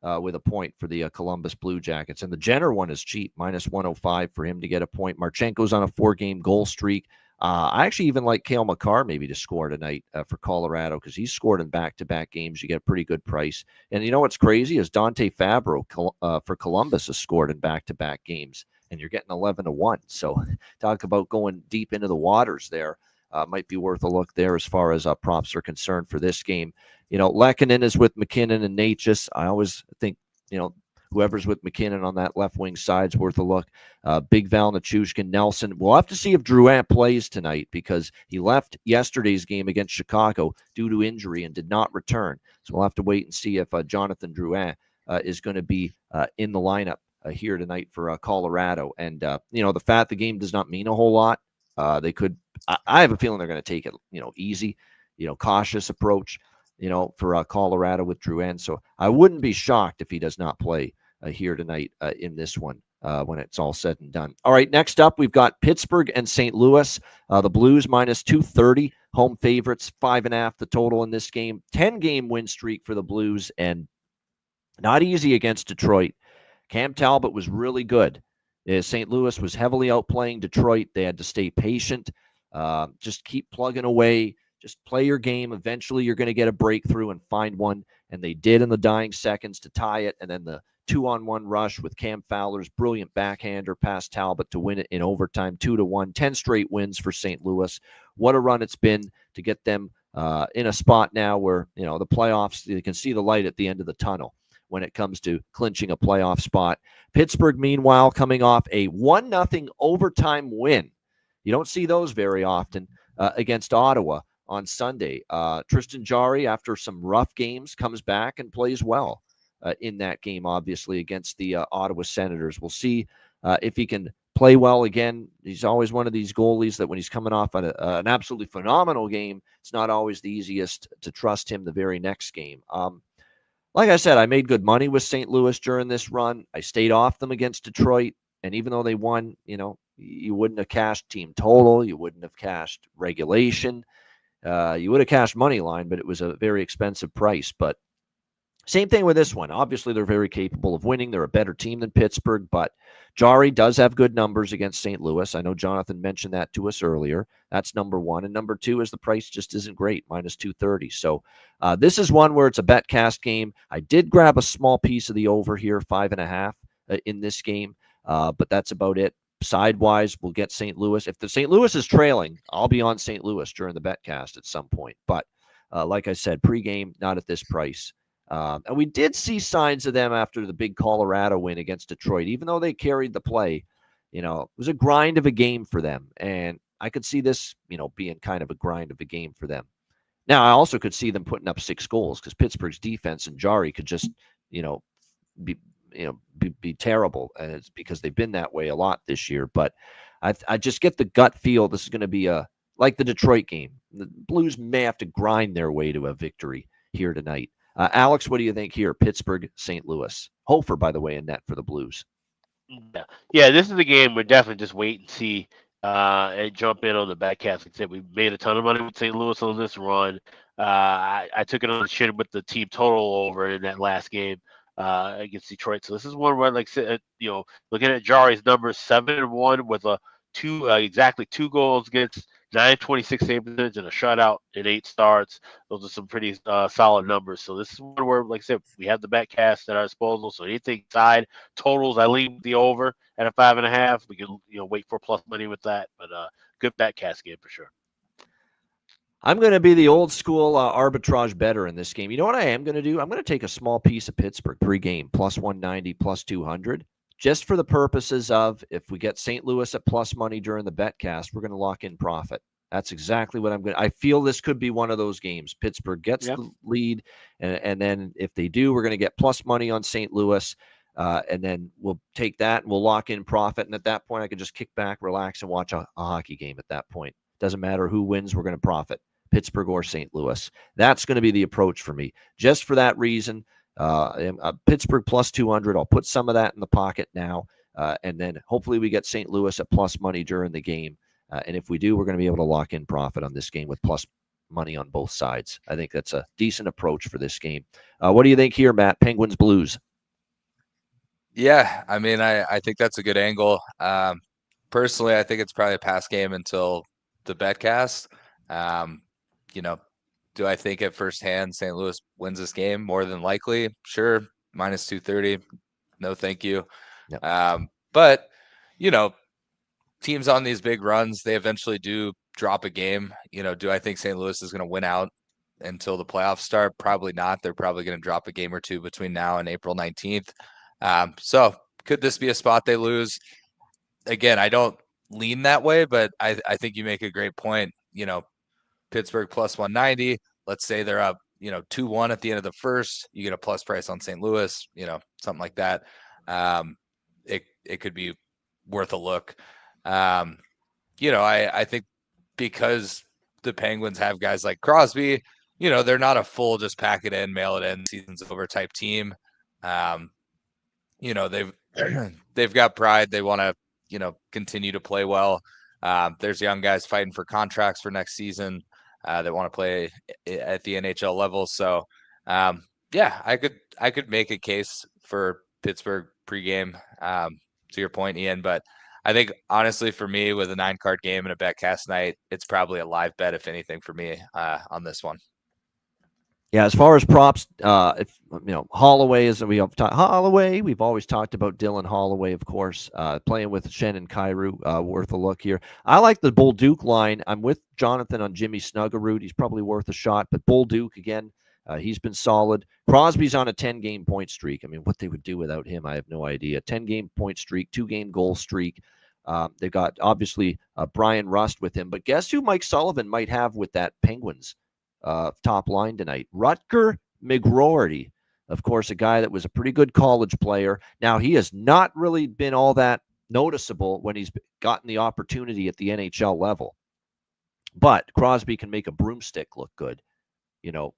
with a point for the Columbus Blue Jackets. And the Jenner one is cheap, -105 for him to get a point. Marchenko's on a 4-game goal streak. I actually even like Cale Makar maybe to score tonight for Colorado because he's scored in back-to-back games. You get a pretty good price. And you know what's crazy is Dante Fabro for Columbus has scored in back-to-back games, and you're getting 11-1. So talk about going deep into the waters there. Might be worth a look there as far as props are concerned for this game. You know, Lehkonen is with McKinnon and Natchez. I always think, you know, whoever's with McKinnon on that left wing side's worth a look. Big Val, Nichushkin, Nelson. We'll have to see if Drouin plays tonight because he left yesterday's game against Chicago due to injury and did not return. So we'll have to wait and see if Jonathan Drouin is going to be in the lineup here tonight for Colorado. And, you know, the fact the game does not mean a whole lot. They could, I have a feeling they're going to take it, you know, easy, you know, cautious approach, you know, for Colorado with Drouin. So I wouldn't be shocked if he does not play here tonight in this one when it's all said and done. All right, next up, we've got Pittsburgh and St. Louis. The Blues -230, home favorites, 5.5 the total in this game. 10-game win streak for the Blues, and not easy against Detroit. Cam Talbot was really good. St. Louis was heavily outplaying Detroit. They had to stay patient, just keep plugging away, just play your game. Eventually, you're going to get a breakthrough and find one, and they did in the dying seconds to tie it, and then the 2-on-1 rush with Cam Fowler's brilliant backhander past Talbot to win it in overtime, 2-1, 10 straight wins for St. Louis. What a run it's been to get them in a spot now where, you know, the playoffs, you can see the light at the end of the tunnel when it comes to clinching a playoff spot. Pittsburgh, meanwhile, coming off a 1-0 overtime win. You don't see those very often against Ottawa on Sunday. Tristan Jarry, after some rough games, comes back and plays well in that game, obviously, against the Ottawa Senators. We'll see if he can play well again. He's always one of these goalies that when he's coming off an absolutely phenomenal game, it's not always the easiest to trust him the very next game. Like I said, I made good money with St. Louis during this run. I stayed off them against Detroit, and even though they won, you know, you wouldn't have cashed team total. You wouldn't have cashed regulation. You would have cashed money line, but it was a very expensive price. But same thing with this one. Obviously, they're very capable of winning. They're a better team than Pittsburgh, but Jarry does have good numbers against St. Louis. I know Jonathan mentioned that to us earlier. That's number one. And number two is the price just isn't great, -230. So this is one where it's a bet cast game. I did grab a small piece of the over here, 5.5 in this game, but that's about it. Sidewise, we'll get St. Louis. If the St. Louis is trailing, I'll be on St. Louis during the bet cast at some point. But like I said, pregame, not at this price. And we did see signs of them after the big Colorado win against Detroit. Even though they carried the play, you know, it was a grind of a game for them. And I could see this, you know, being kind of a grind of a game for them. Now, I also could see them putting up 6 goals because Pittsburgh's defense and Jarry could just, you know, be terrible. And it's because they've been that way a lot this year. But I just get the gut feel this is going to be like the Detroit game. The Blues may have to grind their way to a victory here tonight. Alex, what do you think here? Pittsburgh, St. Louis. Hofer, by the way, in net for the Blues. Yeah, this is a game we're definitely just wait and see and jump in on the back cast. Like I said, we made a ton of money with St. Louis on this run. I took it on the chin with the team total over in that last game against Detroit. So this is one where, like, you know, looking at Jarry's numbers, 7-1 with exactly 2 goals against, 926 save percentage and a shutout in 8 starts. Those are some pretty solid numbers. So this is one where, like I said, we have the back cast at our disposal. So anything side totals, I lean the over at a 5.5. We can, you know, wait for plus money with that. But good back cast game for sure. I'm going to be the old school arbitrage better in this game. You know what I am going to do? I'm going to take a small piece of Pittsburgh pregame, +190, +200. Just for the purposes of if we get St. Louis at plus money during the betcast, we're going to lock in profit. That's exactly what I'm going to. I feel this could be one of those games. Pittsburgh gets the lead, and then if they do, we're going to get plus money on St. Louis, and then we'll take that and we'll lock in profit. And at that point, I can just kick back, relax, and watch a hockey game at that point. Doesn't matter who wins, we're going to profit, Pittsburgh or St. Louis. That's going to be the approach for me. Just for that reason, Pittsburgh +200. I'll put some of that in the pocket now, and then hopefully we get St. Louis at plus money during the game. And if we do, we're going to be able to lock in profit on this game with plus money on both sides. I think that's a decent approach for this game. What do you think here, Matt? Penguins, Blues. Yeah, I mean, I think that's a good angle. Personally, I think it's probably a pass game until the betcast. Um, you know, do I think at first hand St. Louis wins this game? More than likely, sure. Minus 230. No, thank you. Yep. But you know, teams on these big runs, they eventually do drop a game. Do I think St. Louis is going to win out until the playoffs start? Probably not. They're probably going to drop a game or two between now and April 19th. So could this be a spot they lose? Again, I don't lean that way, but I think you make a great point. Pittsburgh plus 190. Let's say they're up, 2-1 at the end of the first. You get a plus price on St. Louis, something like that. It could be worth a look. I think because the Penguins have guys like Crosby, they're not a full just pack it in, mail it in, season's over type team. They've they've got pride. They want to, continue to play well. There's young guys fighting for contracts for next season that want to play at the NHL level. So, yeah, I could make a case for Pittsburgh pregame. To your point, Ian, but I think honestly for me with a 9-card game and a betcast night, it's probably a live bet if anything for me on this one. Yeah, as far as props, Holloway is we've always talked about Dylan Holloway, of course, playing with Shen and Kyrou, worth a look here. I like the Bull Duke line. I'm with Jonathan on Jimmy Snuggerud. He's probably worth a shot, but Bull Duke again, he's been solid. Crosby's on a 10-game point streak. I mean, what they would do without him, I have no idea. 10-game point streak, 2-game goal streak. They've got obviously Brian Rust with him, but guess who Mike Sullivan might have with that Penguins top line tonight? Rutger McGroarty, of course, a guy that was a pretty good college player. Now, he has not really been all that noticeable when he's gotten the opportunity at the NHL level. But Crosby can make a broomstick look good,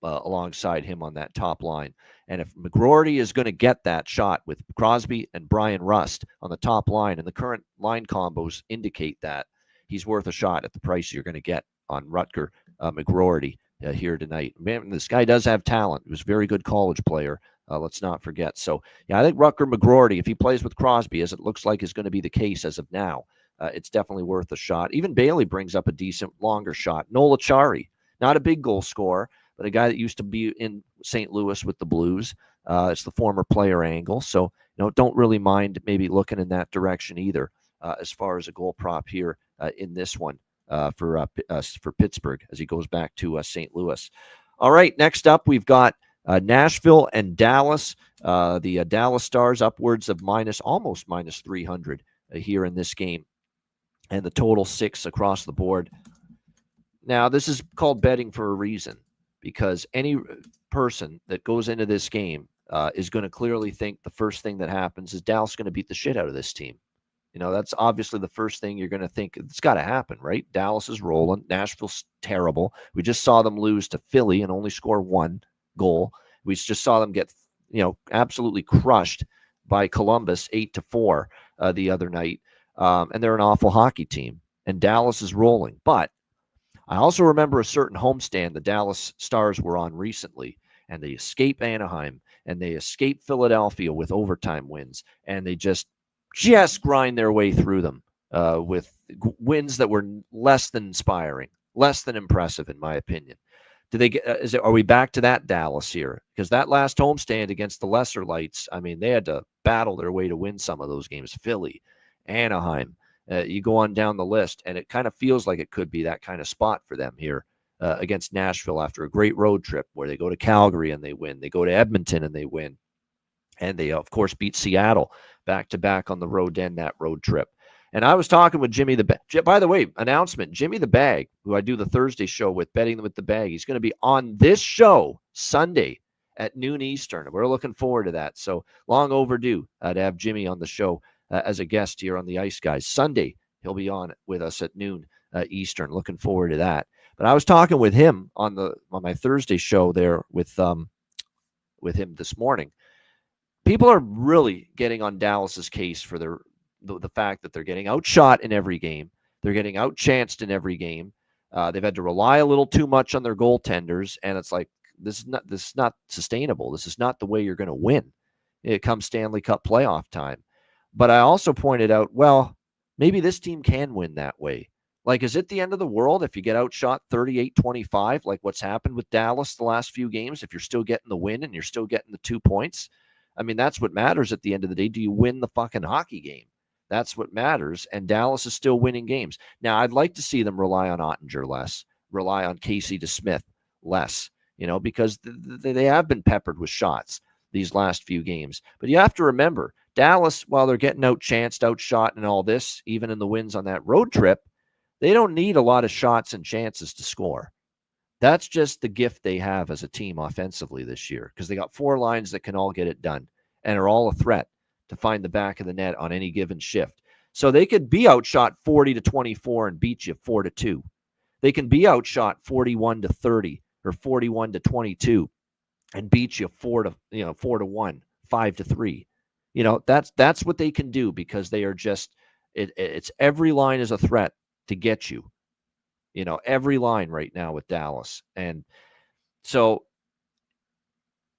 alongside him on that top line. And if McGroarty is going to get that shot with Crosby and Brian Rust on the top line, and the current line combos indicate that, he's worth a shot at the price you're going to get on Rutger McGroarty here tonight. Man, this guy does have talent. He was a very good college player. Let's not forget. So, yeah, I think Rutger McGroarty, if he plays with Crosby, as it looks like is going to be the case as of now, it's definitely worth a shot. Even Bailey brings up a decent longer shot. Noel Acciari, not a big goal scorer, but a guy that used to be in St. Louis with the Blues. It's the former player angle. So, don't really mind maybe looking in that direction either as far as a goal prop here in this one. For Pittsburgh as he goes back to St. Louis. All right, next up we've got Nashville and Dallas. The Dallas Stars upwards of almost minus 300 here in this game, and the total 6 across the board. Now, this is called betting for a reason, because any person that goes into this game is going to clearly think the first thing that happens is Dallas is going to beat the shit out of this team. That's obviously the first thing you're going to think. It's got to happen, right? Dallas is rolling. Nashville's terrible. We just saw them lose to Philly and only score 1 goal. We just saw them get, absolutely crushed by Columbus 8-4 the other night. And they're an awful hockey team. And Dallas is rolling. But I also remember a certain homestand the Dallas Stars were on recently. And they escape Anaheim. And they escape Philadelphia with overtime wins. And they just grind their way through them with wins that were less than inspiring, less than impressive, in my opinion. Do they get? Are we back to that Dallas here? Because that last homestand against the lesser lights, I mean, they had to battle their way to win some of those games. Philly, Anaheim, you go on down the list, and it kind of feels like it could be that kind of spot for them here against Nashville after a great road trip where they go to Calgary and they win. They go to Edmonton and they win. And they, of course, beat Seattle back-to-back on the road to end that road trip. And I was talking with Jimmy the Bag. By the way, announcement, Jimmy the Bag, who I do the Thursday show with, Betting with the Bag, he's going to be on this show Sunday at noon Eastern. We're looking forward to that. So long overdue to have Jimmy on the show as a guest here on the Ice Guys. Sunday, he'll be on with us at noon Eastern. Looking forward to that. But I was talking with him on my Thursday show there with him this morning. People are really getting on Dallas's case for the fact that they're getting outshot in every game. They're getting outchanced in every game. They've had to rely a little too much on their goaltenders, and it's like this is not sustainable. This is not the way you're going to win. come Stanley Cup playoff time. But I also pointed out, well, maybe this team can win that way. Like, is it the end of the world if you get outshot 38-25, like what's happened with Dallas the last few games, if you're still getting the win and you're still getting the 2 points? I mean, that's what matters at the end of the day. Do you win the fucking hockey game? That's what matters. And Dallas is still winning games. Now, I'd like to see them rely on Ottinger less, rely on Casey DeSmith less, because they have been peppered with shots these last few games. But you have to remember, Dallas, while they're getting outchanced, outshot, and all this, even in the wins on that road trip, they don't need a lot of shots and chances to score. That's just the gift they have as a team offensively this year, because they got 4 lines that can all get it done and are all a threat to find the back of the net on any given shift. So they could be outshot 40-24 and beat you 4-2. They can be outshot 41-30 or 41-22 and beat you 4-1, 5-3. That's what they can do, because they are just it's every line is a threat to get you. Every line right now with Dallas. And so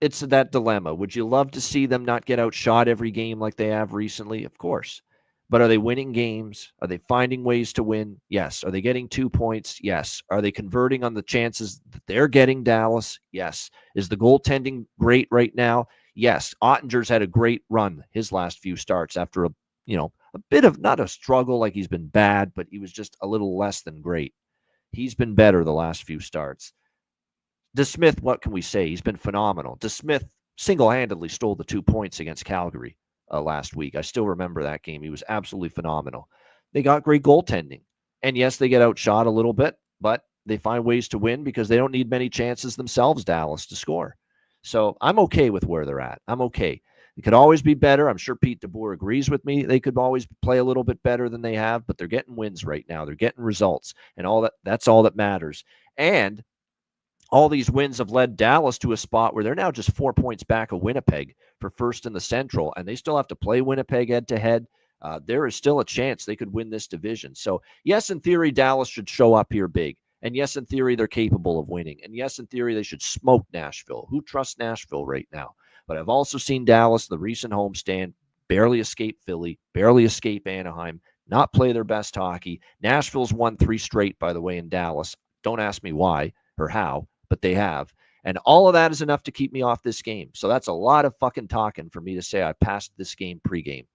it's that dilemma. Would you love to see them not get outshot every game like they have recently? Of course. But are they winning games? Are they finding ways to win? Yes. Are they getting 2 points? Yes. Are they converting on the chances that they're getting, Dallas? Yes. Is the goaltending great right now? Yes. Ottinger's had a great run his last few starts after a bit of, not a struggle like he's been bad, but he was just a little less than great. He's been better the last few starts. DeSmith, what can we say? He's been phenomenal. DeSmith single-handedly stole the 2 points against Calgary last week. I still remember that game. He was absolutely phenomenal. They got great goaltending. And yes, they get outshot a little bit, but they find ways to win because they don't need many chances themselves, Dallas, to score. So I'm okay with where they're at. I'm okay. It could always be better. I'm sure Pete DeBoer agrees with me. They could always play a little bit better than they have, but they're getting wins right now. They're getting results, and that's all that matters. And all these wins have led Dallas to a spot where they're now just 4 points back of Winnipeg for first in the Central, and they still have to play Winnipeg head-to-head. There is still a chance they could win this division. So, yes, in theory, Dallas should show up here big. And yes, in theory, they're capable of winning. And yes, in theory, they should smoke Nashville. Who trusts Nashville right now? But I've also seen Dallas, the recent homestand, barely escape Philly, barely escape Anaheim, not play their best hockey. Nashville's won 3 straight, by the way, in Dallas. Don't ask me why or how, but they have. And all of that is enough to keep me off this game. So that's a lot of fucking talking for me to say I passed this game pregame.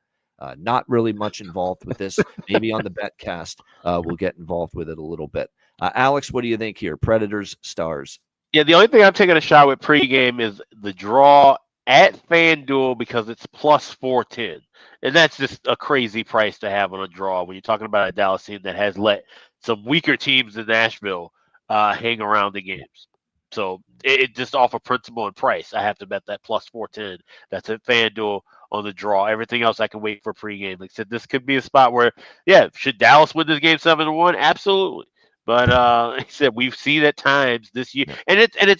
Not really much involved with this. Maybe on the betcast, we'll get involved with it a little bit. Alex, what do you think here? Predators, Stars. Yeah, the only thing I'm taking a shot with pregame is the draw at FanDuel because it's plus 410. And that's just a crazy price to have on a draw when you're talking about a Dallas team that has let some weaker teams in Nashville hang around the games. So it just off of principle and price, I have to bet that plus 410. That's at FanDuel on the draw. Everything else I can wait for pregame. Like I said, this could be a spot where, yeah, should Dallas win this game 7-1? Absolutely. But like I said, we've seen at times this year, and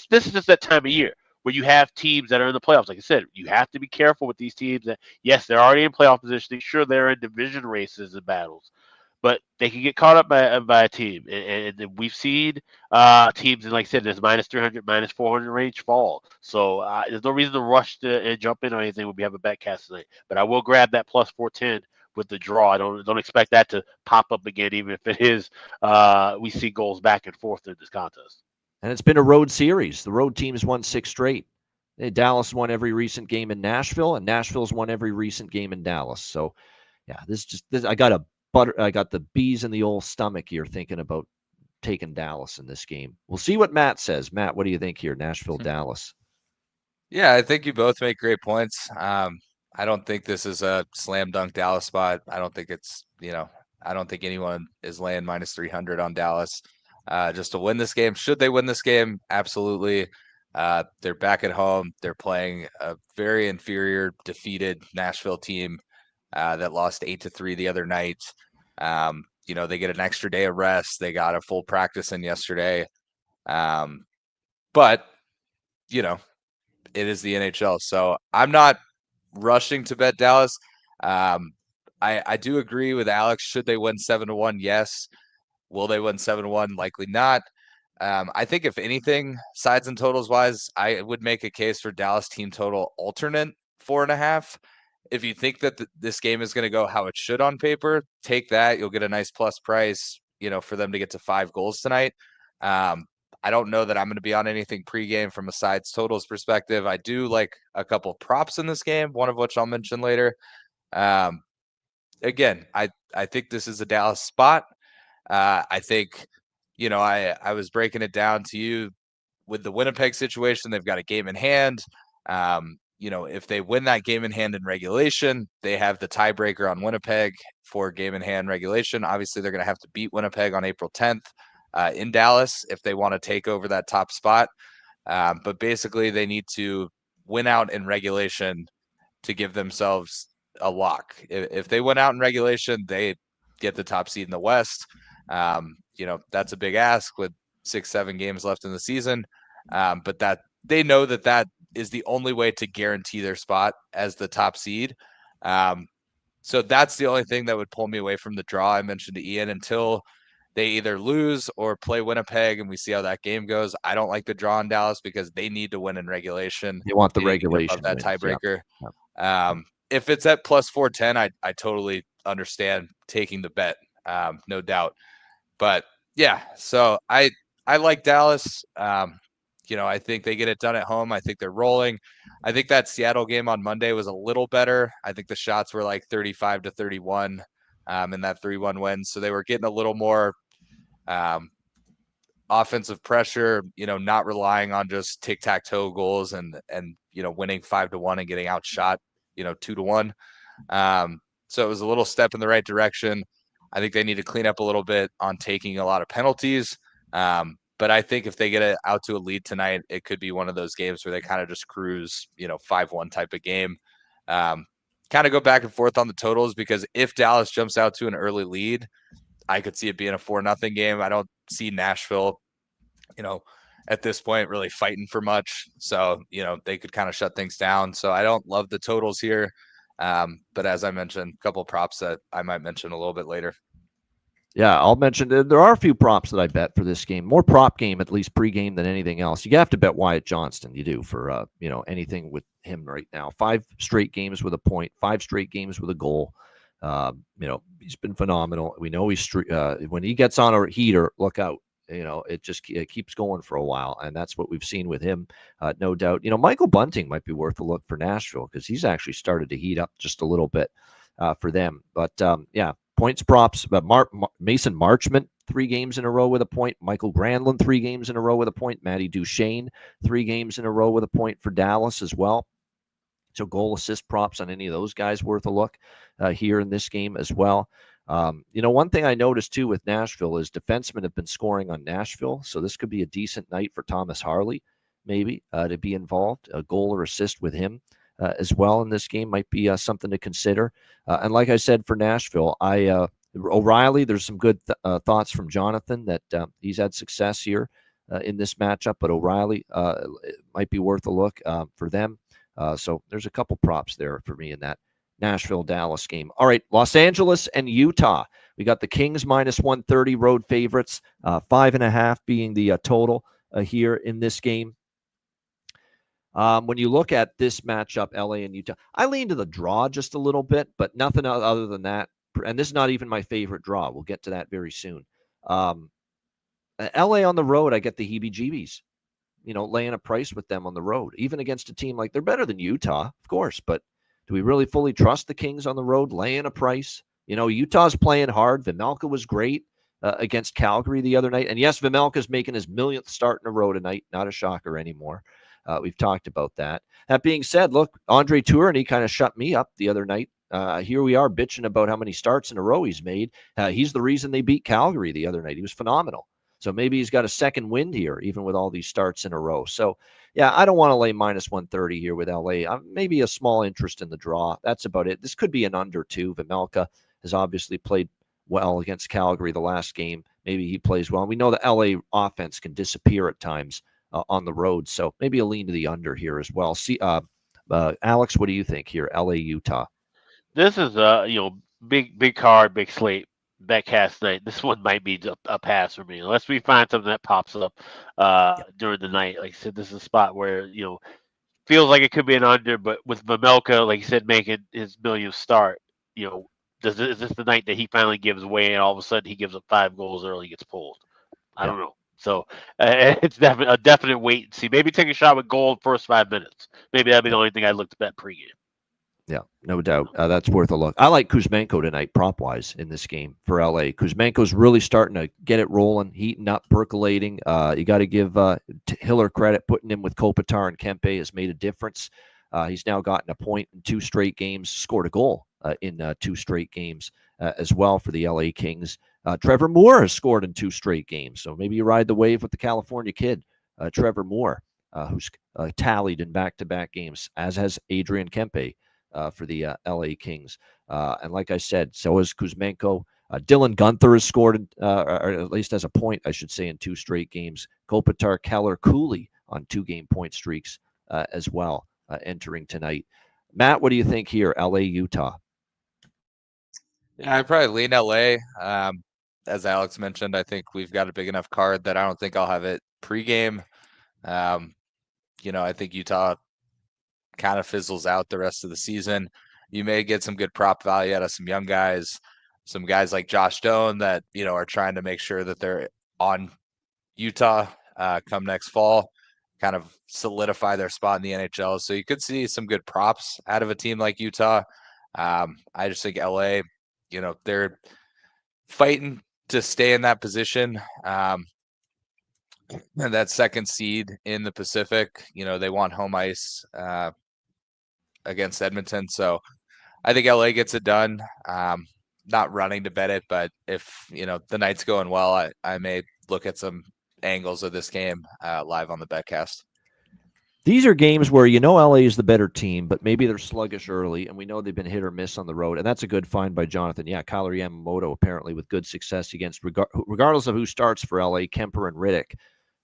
this is just that time of year where you have teams that are in the playoffs. Like I said, you have to be careful with these teams that, yes, they're already in playoff position. Sure, they're in division races and battles, but they can get caught up by a team. And we've seen teams, and like I said, this minus 300, minus 400 range fall. So there's no reason to rush and jump in on anything when we have a bet cast tonight. But I will grab that plus 410 with the draw. I don't expect that to pop up again, even if it is we see goals back and forth in this contest. And it's been a road series. The road teams won 6 straight. Dallas won every recent game in Nashville, and Nashville's won every recent game in Dallas. So, yeah, I got the bees in the old stomach here thinking about taking Dallas in this game. We'll see what Matt says. Matt, what do you think here? Nashville, Dallas. Yeah, I think you both make great points. I don't think this is a slam dunk Dallas spot. I don't think I don't think anyone is laying minus 300 on Dallas just to win this game. Should they win this game? Absolutely. They're back at home. They're playing a very inferior, defeated Nashville team that lost 8-3 the other night. They get an extra day of rest. They got a full practice in yesterday. But, it is the NHL. So I'm not rushing to bet Dallas. I do agree with Alex. Should they win 7-1? Yes. Will they win 7-1? Likely not. I think if anything, sides and totals wise, I would make a case for Dallas team total alternate 4.5. If you think that this game is going to go how it should on paper, take that. You'll get a nice plus price, for them to get to 5 goals tonight. I don't know that I'm going to be on anything pregame from a sides totals perspective. I do like a couple props in this game, one of which I'll mention later. Again, I think this is a Dallas spot. I think, I was breaking it down to you with the Winnipeg situation. They've got a game in hand. If they win that game in hand in regulation, they have the tiebreaker on Winnipeg for game in hand regulation. Obviously, they're going to have to beat Winnipeg on April 10th in Dallas if they want to take over that top spot. But basically, they need to win out in regulation to give themselves a lock. If they win out in regulation, they get the top seed in the West. That's a big ask with 6-7 games left in the season. But that they know that is the only way to guarantee their spot as the top seed. So that's the only thing that would pull me away from the draw I mentioned to Ian until they either lose or play Winnipeg and we see how that game goes. I don't like the draw in Dallas because they need to win in regulation. They want the They need to get regulation above that wins, tiebreaker. yeah. If it's at plus 410, I totally understand taking the bet, no doubt. But yeah, so I like Dallas. I think they get it done at home. I think they're rolling. I think that Seattle game on Monday was a little better. I think the shots were like 35-31 in that 3-1 win. So they were getting a little more offensive pressure, not relying on just tic-tac-toe goals and winning 5-1 and getting outshot, 2-1. So it was a little step in the right direction. I think they need to clean up a little bit on taking a lot of penalties. But I think if they get it out to a lead tonight, it could be one of those games where they kind of just cruise, 5-1 type of game. Kind of go back and forth on the totals because if Dallas jumps out to an early lead, I could see it being a 4-0 game. I don't see Nashville, at this point really fighting for much. So, they could kind of shut things down. So I don't love the totals here. But as I mentioned, a couple of props that I might mention a little bit later. Yeah, I'll mention there are a few props that I bet for this game. More prop game, at least pregame, than anything else. You have to bet Wyatt Johnston. You do for anything with him right now. 5 straight games with a point, 5 straight games with a goal. He's been phenomenal. We know he's when he gets on a heater, look out. It keeps going for a while, and that's what we've seen with him, no doubt. Michael Bunting might be worth a look for Nashville because he's actually started to heat up just a little bit for them. But yeah. Points props, but Mason Marchment, 3 games in a row with a point. Michael Granlund, 3 games in a row with a point. Matty Duchene, 3 games in a row with a point for Dallas as well. So goal assist props on any of those guys worth a look here in this game as well. One thing I noticed too with Nashville is defensemen have been scoring on Nashville. So this could be a decent night for Thomas Harley, maybe to be involved. A goal or assist with him. As well in this game might be something to consider. And like I said, for Nashville, O'Reilly, there's some good thoughts from Jonathan that he's had success here in this matchup, but O'Reilly might be worth a look for them. So there's a couple props there for me in that Nashville-Dallas game. All right, Los Angeles and Utah. We got the Kings minus 130 road favorites, 5.5 being the total here in this game. When you look at this matchup, LA and Utah, I lean to the draw just a little bit, but nothing other than that. And this is not even my favorite draw. We'll get to that very soon. LA on the road, I get the heebie-jeebies, laying a price with them on the road, even against a team like they're better than Utah, of course. But do we really fully trust the Kings on the road, laying a price? Utah's playing hard. Vejmelka was great against Calgary the other night. And yes, Vejmelka's making his 1,000th start in a row tonight. Not a shocker anymore. We've talked about that. That being said, look, Andre Tourigny kind of shut me up the other night. Here we are bitching about how many starts in a row he's made. He's the reason they beat Calgary the other night. He was phenomenal. So maybe he's got a second wind here, even with all these starts in a row. So, yeah, I don't want to lay minus 130 here with LA. Maybe a small interest in the draw. That's about it. This could be an under, too. Vejmelka has obviously played well against Calgary the last game. Maybe he plays well. We know the LA offense can disappear at times on the road. So maybe a lean to the under here as well. See, Alex, what do you think here? LA, Utah. This is big card, big slate, betcast night. This one might be a pass for me unless we find something that pops up during the night. Like I said, this is a spot where feels like it could be an under, but with Mamelka, like you said, making his millionth start, is this the night that he finally gives way and all of a sudden he gives up 5 goals early, gets pulled? I don't know. So it's definitely a definite wait and see. Maybe take a shot with goal first 5 minutes. Maybe that'd be the only thing I looked at that pregame. Yeah, no doubt. That's worth a look. I like Kuzmenko tonight, prop-wise, in this game for LA. Kuzmenko's really starting to get it rolling, heating up, percolating. You got to give Hiller credit. Putting him with Kopitar and Kempe has made a difference. He's now gotten a point in 2 straight games, scored a goal in 2 straight games as well for the LA Kings. Trevor Moore has scored in 2 straight games, so maybe you ride the wave with the California kid, Trevor Moore, who's tallied in back-to-back games, as has Adrian Kempe. For the LA Kings. And like I said, so is Kuzmenko. Dylan Gunther has scored, or at least as a point, I should say, in 2 straight games. Kopitar, Keller, Cooley on 2-game point streaks as well entering tonight. Matt, what do you think here, LA, Utah? Yeah, I'd probably lean LA. As Alex mentioned, I think we've got a big enough card that I don't think I'll have it pregame. I think Utah kind of fizzles out the rest of the season. You may get some good prop value out of some young guys, some guys like Josh Doan that, are trying to make sure that they're on Utah come next fall, kind of solidify their spot in the NHL. So you could see some good props out of a team like Utah. I just think LA, they're fighting to stay in that position. And that second seed in the Pacific, they want home ice against Edmonton. So I think LA gets it done. Not running to bet it, but if, the night's going well, I may look at some angles of this game live on the betcast. These are games where LA is the better team, but maybe they're sluggish early, and we know they've been hit or miss on the road, and that's a good find by Jonathan. Yeah, Kyler Yamamoto apparently with good success against, regardless of who starts for LA, Kemper and Riddick.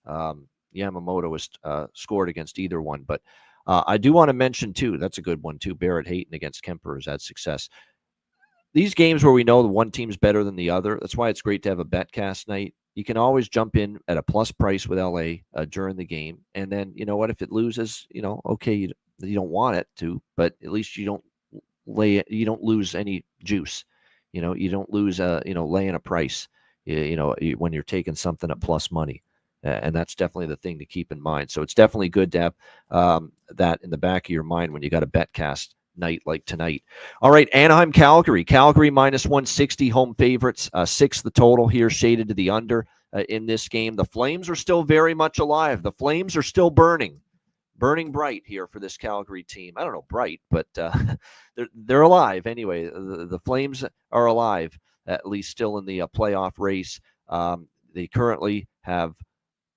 Yamamoto has scored against either one, but I do want to mention, too, that's a good one, too. Barrett Hayton against Kemper has had success. These games where we know the one team's better than the other, that's why it's great to have a betcast night. You can always jump in at a plus price with LA during the game. And then, you know what, if it loses, okay, you don't want it to, but at least you don't lose any juice. You don't lose, laying a price, when you're taking something at plus money. And that's definitely the thing to keep in mind. So it's definitely good to have that in the back of your mind when you got a betcast night like tonight. All right, Anaheim, Calgary. Calgary minus 160, home favorites. 6 the total here, shaded to the under in this game. The Flames are still very much alive. The Flames are still burning bright here for this Calgary team. I don't know, bright, but they're alive anyway. The Flames are alive, at least still in the playoff race. They currently have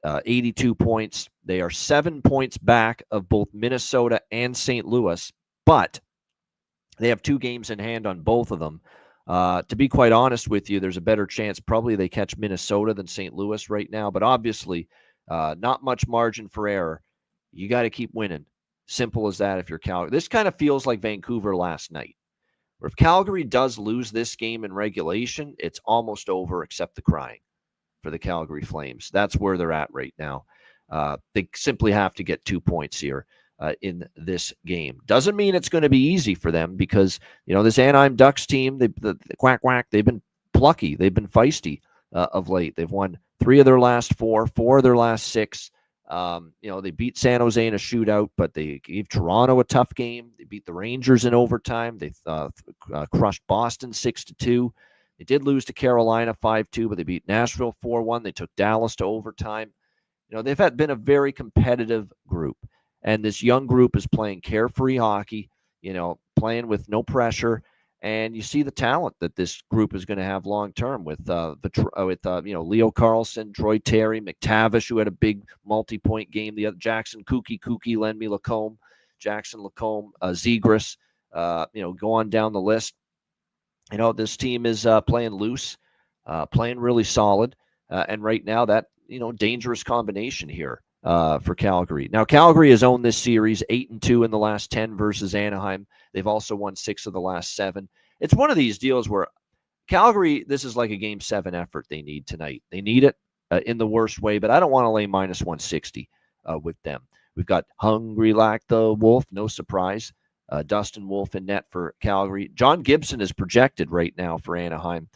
82 points. They are 7 points back of both Minnesota and St. Louis, but they have 2 games in hand on both of them. To be quite honest with you, there's a better chance probably they catch Minnesota than St. Louis right now, but obviously not much margin for error. You got to keep winning. Simple as that if you're Calgary. This kind of feels like Vancouver last night, where if Calgary does lose this game in regulation, it's almost over except the crying for the Calgary Flames. That's where they're at right now. They simply have to get 2 points here in this game. Doesn't mean it's going to be easy for them because, this Anaheim Ducks team, the quack, they've been plucky. They've been feisty of late. They've won 3 of their last 4 of their last 6. They beat San Jose in a shootout, but they gave Toronto a tough game. They beat the Rangers in overtime. They crushed Boston 6-2. They did lose to Carolina 5-2, but they beat Nashville 4-1. They took Dallas to overtime. They've been a very competitive group, and this young group is playing carefree hockey, playing with no pressure, and you see the talent that this group is going to have long term with Leo Carlson, Troy Terry, McTavish, who had a big multi-point game. The other Jackson Kookie, Lenmy Lacombe, Jackson Lacombe, Zegras, go on down the list. This team is playing loose, playing really solid, and right now that dangerous combination here for Calgary. Now, Calgary has owned this series 8-2 in the last 10 versus Anaheim. They've also won 6 of the last 7. It's one of these deals where Calgary, this is like a Game 7 effort they need tonight. They need it in the worst way, but I don't want to lay minus 160 with them. We've got Hungry Like the Wolf, no surprise. Dustin Wolf in net for Calgary. John Gibson is projected right now for Anaheim,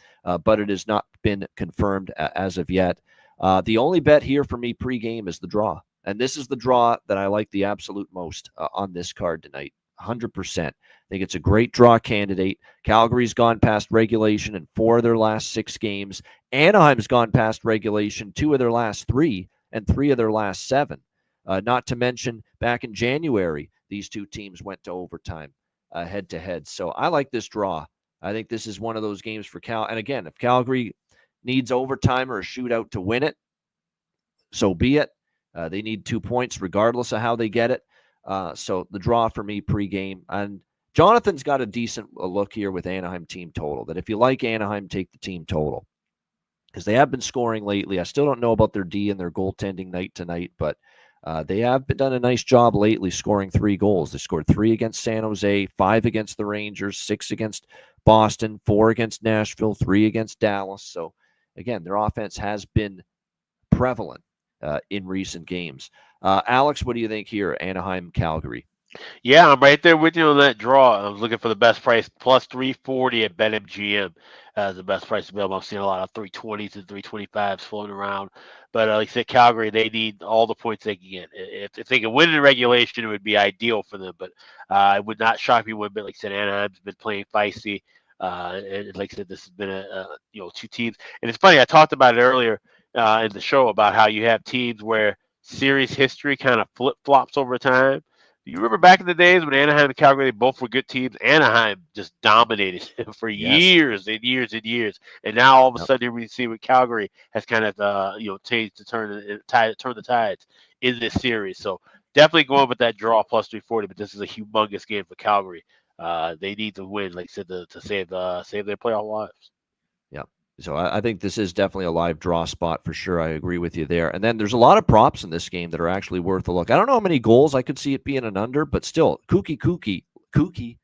but it has not been confirmed as of yet. The only bet here for me pregame is the draw. And this is the draw that I like the absolute most on this card tonight. 100%. I think it's a great draw candidate. Calgary's gone past regulation in 4 of their last 6 games. Anaheim's gone past regulation 2 of their last 3 and 3 of their last 7. Not to mention back in January, these two teams went to overtime head-to-head. So I like this draw. I think this is one of those games for Cal. And again, if Calgary needs overtime or a shootout to win it, so be it. They need 2 points regardless of how they get it. So the draw for me pregame. And Jonathan's got a decent look here with Anaheim team total, that if you like Anaheim, take the team total. Because they have been scoring lately. I still don't know about their D and their goaltending night tonight, but they have done a nice job lately scoring 3 goals. They scored 3 against San Jose, 5 against the Rangers, 6 against Boston, 4 against Nashville, 3 against Dallas. So, again, their offense has been prevalent in recent games. Alex, what do you think here, Anaheim, Calgary? Yeah, I'm right there with you on that draw. I was looking for the best price, plus 340 at BetMGM as the best price available. I'm seeing a lot of 320s and 325s floating around. But like I said, Calgary, they need all the points they can get. If they can win in regulation, it would be ideal for them. But it would not shock me one bit. Like I said, Anaheim's been playing feisty. And like I said, this has been two teams. And it's funny, I talked about it earlier in the show about how you have teams where series history kind of flip-flops over time. You remember back in the days when Anaheim and Calgary, they both were good teams. Anaheim just dominated for years and years and years, and now all of a sudden we see what Calgary has kind of changed to turn the tides in this series. So definitely going with that draw plus 340. But this is a humongous game for Calgary. They need to win, like I said, to save their playoff lives. Yeah. So I think this is definitely a live draw spot for sure. I agree with you there. And then there's a lot of props in this game that are actually worth a look. I don't know how many goals I could see it being an under, but still, kooky.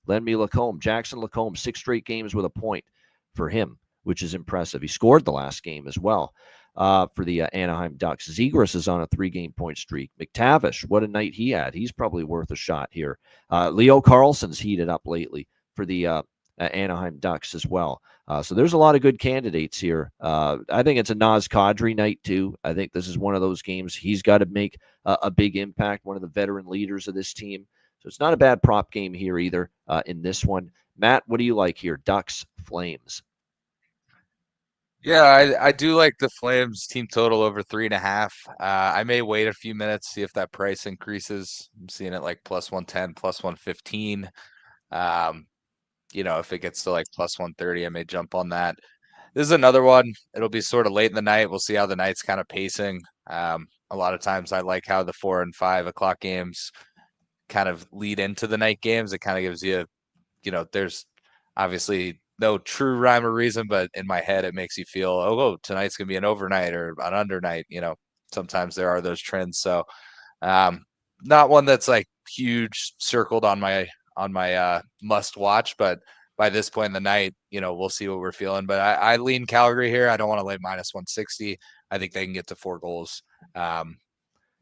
Let me look home. Jackson Lacombe, 6 straight games with a point for him, which is impressive. He scored the last game as well for the Anaheim Ducks. Zegras is on a 3-game point streak. McTavish, what a night he had. He's probably worth a shot here. Leo Carlson's heated up lately for the Anaheim Ducks as well. So there's a lot of good candidates here. I think it's a Naz Kadri night too. I think this is one of those games he's got to make a big impact, one of the veteran leaders of this team. So it's not a bad prop game here either in this one. Matt, what do you like here? Ducks, Flames. Yeah, I do like the Flames team total over 3.5. I may wait a few minutes, see if that price increases. I'm seeing it like plus 110, plus 115. If it gets to like plus 130, I may jump on that. This is another one. It'll be sort of late in the night. We'll see how the night's kind of pacing. A lot of times I like how the 4 and 5 o'clock games kind of lead into the night games. It kind of gives you, there's obviously no true rhyme or reason, but in my head, it makes you feel, oh, tonight's going to be an overnight or an undernight. Sometimes there are those trends. So not one that's like huge circled on my must watch, but by this point in the night, we'll see what we're feeling. But I lean Calgary here. I don't want to lay minus 160. I think they can get to 4 goals,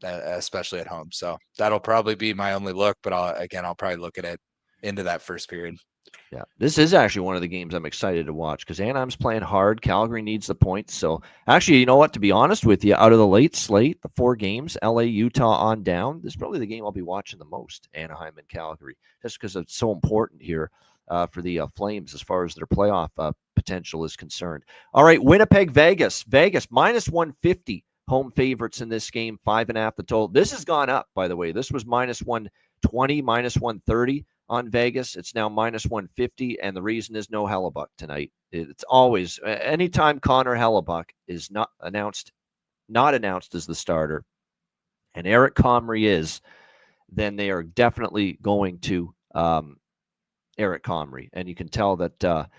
especially at home. So that'll probably be my only look, but I'll probably look at it into that first period. Yeah, this is actually one of the games I'm excited to watch because Anaheim's playing hard. Calgary needs the points. So actually, you know what? To be honest with you, out of the late slate, the 4 games, LA, Utah on down, this is probably the game I'll be watching the most, Anaheim and Calgary, just because it's so important here for the Flames as far as their playoff potential is concerned. All right, Winnipeg, Vegas. Vegas, minus 150 home favorites in this game, 5.5 the total. This has gone up, by the way. This was minus 120, minus 130. On Vegas, it's now minus 150, and the reason is no Hellebuck tonight. It's always, anytime Connor Hellebuck is not announced as the starter, and Eric Comrie is, then they are definitely going to Eric Comrie, and you can tell that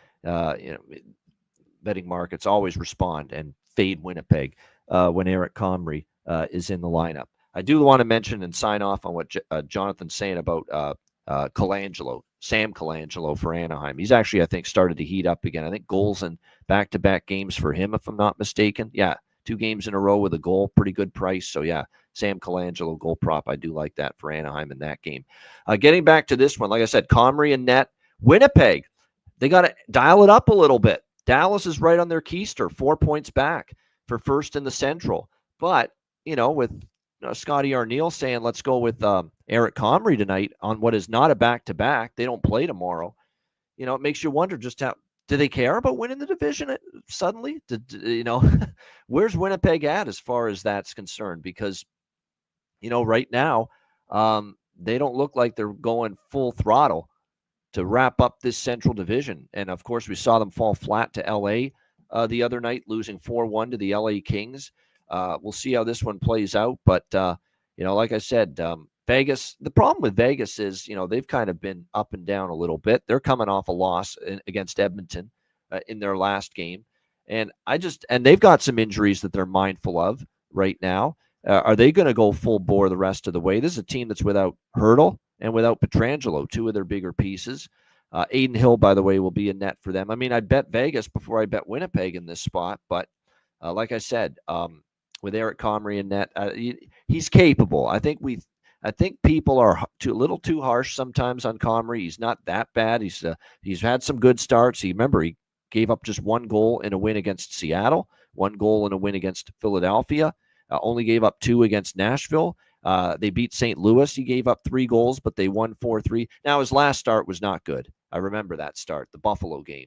betting markets always respond and fade Winnipeg when Eric Comrie is in the lineup. I do want to mention and sign off on what Jonathan's saying about Sam Colangelo for Anaheim. He's actually, I think, started to heat up again. I think goals in back-to-back games for him, if I'm not mistaken. Yeah, 2 games in a row with a goal, pretty good price. So, yeah, Sam Colangelo goal prop. I do like that for Anaheim in that game. Getting back to this one, like I said, Comrie and net. Winnipeg, they got to dial it up a little bit. Dallas is right on their keister, 4 points back for first in the Central. But, with Scotty Arneal saying, let's go with Eric Comrie tonight on what is not a back-to-back. They don't play tomorrow. It makes you wonder just how, do they care about winning the division suddenly? Where's Winnipeg at as far as that's concerned? Because, right now, they don't look like they're going full throttle to wrap up this Central Division. And, of course, we saw them fall flat to L.A. The other night, losing 4-1 to the L.A. Kings. We'll see how this one plays out. But, like I said, Vegas, the problem with Vegas is, they've kind of been up and down a little bit. They're coming off a loss against Edmonton in their last game. And they've got some injuries that they're mindful of right now. Are they going to go full bore the rest of the way? This is a team that's without Hurdle and without Pietrangelo, two of their bigger pieces. Aiden Hill, by the way, will be in net for them. I mean, I'd bet Vegas before I bet Winnipeg in this spot. But like I said, with Eric Comrie in net, he's capable. I think people are a little too harsh sometimes on Comrie. He's not that bad. He's had some good starts. He gave up just one goal in a win against Seattle, one goal in a win against Philadelphia, only gave up 2 against Nashville. They beat St. Louis. He gave up 3 goals, but they won 4-3. Now, his last start was not good. I remember that start, the Buffalo game,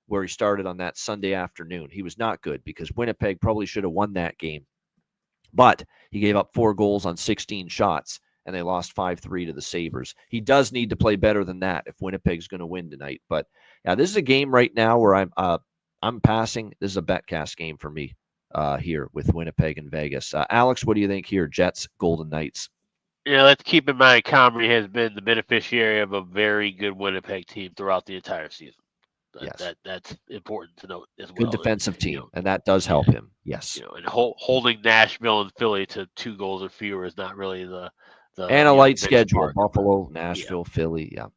where he started on that Sunday afternoon. He was not good because Winnipeg probably should have won that game. But he gave up 4 goals on 16 shots, and they lost 5-3 to the Sabres. He does need to play better than that if Winnipeg's going to win tonight. But yeah, this is a game right now where I'm passing. This is a betcast game for me here with Winnipeg and Vegas. Alex, what do you think here? Jets, Golden Knights. Yeah, let's keep in mind Comrie has been the beneficiary of a very good Winnipeg team throughout the entire season. That's important to note as well. Good defensive team, and that does help him. Yes. And holding Nashville and Philly to 2 goals or fewer is not really the and a light schedule. Buffalo, Nashville, Philly. Yeah.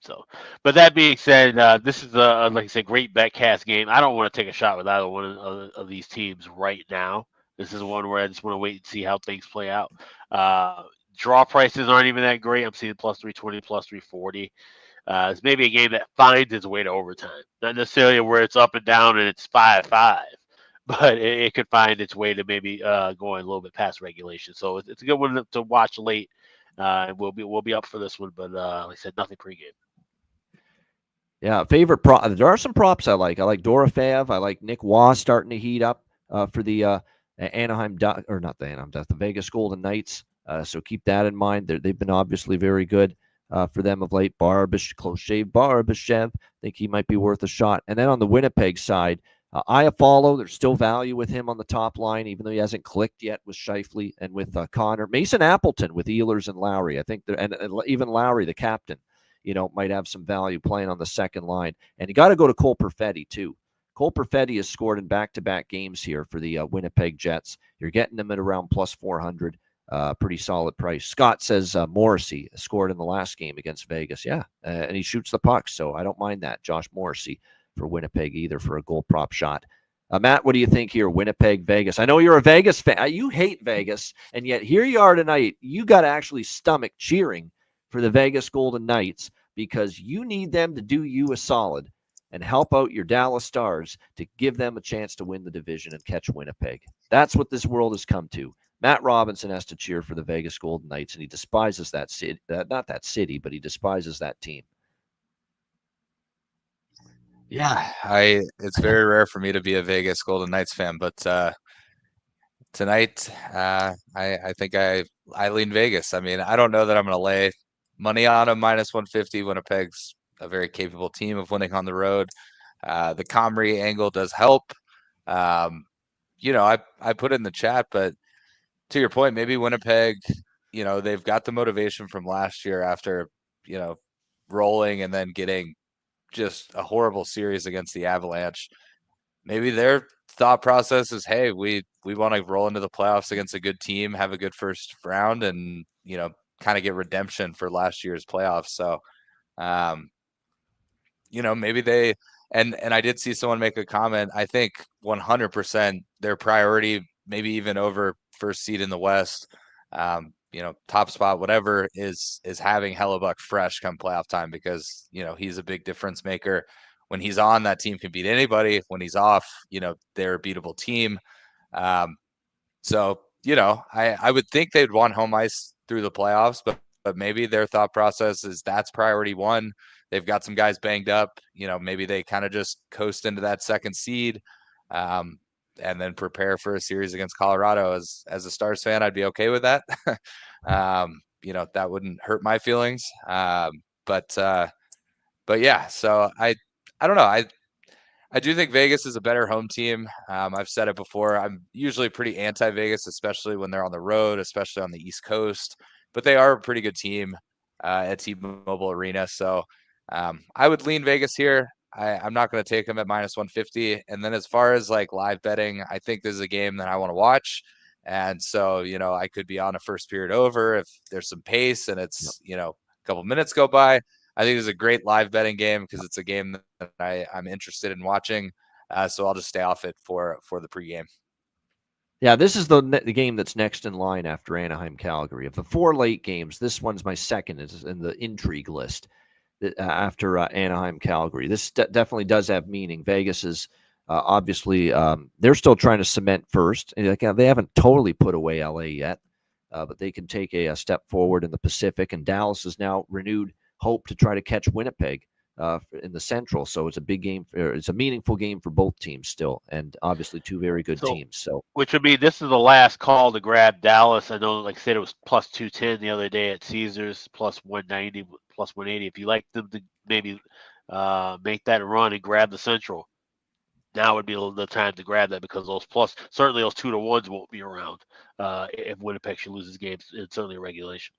So, but that being said, this is like I said, great betcast game. I don't want to take a shot with either one of these teams right now. This is one where I just want to wait and see how things play out. Draw prices aren't even that great. I'm seeing plus 320, plus 340. It's maybe a game that finds its way to overtime. Not necessarily where it's up and down and it's 5-5, but it could find its way to maybe going a little bit past regulation. So it's a good one to watch late. And we'll be up for this one, but like I said, nothing pregame. Yeah, favorite prop. There are some props I like. I like Dorofeev. I like Nick Waugh starting to heat up for the Anaheim or not the Anaheim Ducks, the Vegas Golden Knights. So keep that in mind. They've been obviously very good for them of late. Close shave Barbashev. I think he might be worth a shot. And then on the Winnipeg side, Iafallo, there's still value with him on the top line, even though he hasn't clicked yet with Scheifele and with Connor. Mason Appleton with Ehlers and Lowry. I think, and even Lowry, the captain, might have some value playing on the second line. And you got to go to Cole Perfetti, too. Cole Perfetti has scored in back-to-back games here for the Winnipeg Jets. You're getting them at around plus 400. Pretty solid price. Scott says Morrissey scored in the last game against Vegas. Yeah, and he shoots the puck, so I don't mind that. Josh Morrissey for Winnipeg either for a goal prop shot. Matt, what do you think here? Winnipeg, Vegas. I know you're a Vegas fan. You hate Vegas, and yet here you are tonight. You got to actually stomach cheering for the Vegas Golden Knights because you need them to do you a solid and help out your Dallas Stars to give them a chance to win the division and catch Winnipeg. That's what this world has come to. Matt Robinson has to cheer for the Vegas Golden Knights, and he despises that city. Not that city, but he despises that team. Yeah, it's very rare for me to be a Vegas Golden Knights fan, but tonight I think I lean Vegas. I mean, I don't know that I'm going to lay money on them minus 150. Winnipeg's a very capable team of winning on the road. The Comrie angle does help. I put it in the chat, but to your point, maybe Winnipeg, they've got the motivation from last year after, rolling and then getting just a horrible series against the Avalanche. Maybe their thought process is, hey, we want to roll into the playoffs against a good team, have a good first round, and kind of get redemption for last year's playoffs. So maybe they and I did see someone make a comment. I think 100% their priority, maybe even over first seed in the West, top spot, whatever, is having Hellebuck fresh come playoff time, because, he's a big difference maker. When he's on, that team can beat anybody. When he's off, they're a beatable team. So, I would think they'd want home ice through the playoffs, but maybe their thought process is that's priority one. They've got some guys banged up. Maybe they kind of just coast into that second seed, and then prepare for a series against Colorado. As a Stars fan, I'd be okay with that. That wouldn't hurt my feelings. But yeah, so I don't know. I do think Vegas is a better home team. I've said it before. I'm usually pretty anti-Vegas, especially when they're on the road, especially on the East Coast. But they are a pretty good team at T-Mobile Arena. So I would lean Vegas here. I'm not going to take them at -150. And then as far as like live betting, I think this is a game that I want to watch. And so, I could be on a first period over if there's some pace and it's, a couple minutes go by. I think it's a great live betting game because it's a game that I'm interested in watching. So I'll just stay off it for the pregame. Yeah, this is the game that's next in line after Anaheim, Calgary. Of the 4 late games, this one's my second in the intrigue list after Anaheim, Calgary. This definitely does have meaning. Vegas is obviously they're still trying to cement first. They haven't totally put away LA yet, but they can take a step forward in the Pacific. And Dallas is now renewed hope to try to catch Winnipeg in the Central. So it's a big game. It's a meaningful game for both teams still, and obviously 2 very good teams. So, which would be, this is the last call to grab Dallas. I know, like I said, it was +210 the other day at Caesars, +190, +180. If you like them to maybe make that run and grab the Central, now would be the time to grab that, because certainly those 2-1s won't be around if Winnipeg should lose his games, and certainly regulation.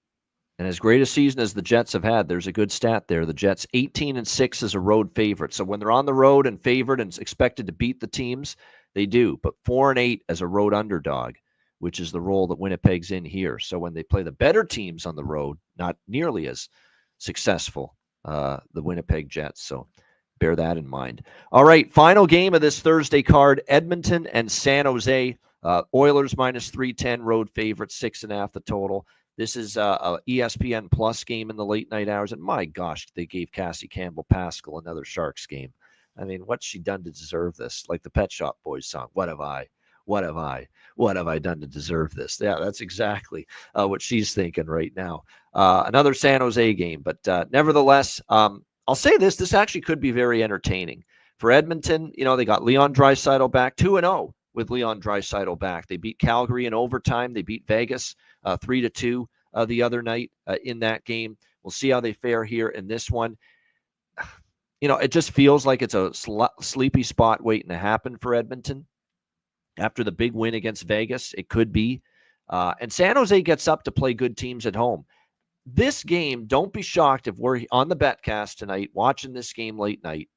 And as great a season as the Jets have had, there's a good stat there. The Jets 18-6 as a road favorite. So when they're on the road and favored and expected to beat the teams, they do. But 4-8 as a road underdog, which is the role that Winnipeg's in here. So when they play the better teams on the road, not nearly as successful, the Winnipeg Jets. So bear that in mind. All right, final game of this Thursday card, Edmonton and San Jose. Oilers -310, road favorite, 6.5 the total. This is a ESPN Plus game in the late night hours. And my gosh, they gave Cassie Campbell-Pascal another Sharks game. I mean, what's she done to deserve this? Like the Pet Shop Boys song, what have I done to deserve this? Yeah, that's exactly what she's thinking right now. Another San Jose game. But nevertheless, I'll say this actually could be very entertaining. For Edmonton, they got Leon Draisaitl back, 2-0 with Leon Draisaitl back. They beat Calgary in overtime. They beat Vegas 3-2 the other night in that game. We'll see how they fare here in this one. It just feels like it's a sleepy spot waiting to happen for Edmonton. After the big win against Vegas, it could be. And San Jose gets up to play good teams at home. This game, don't be shocked if we're on the Betcast tonight watching this game late night,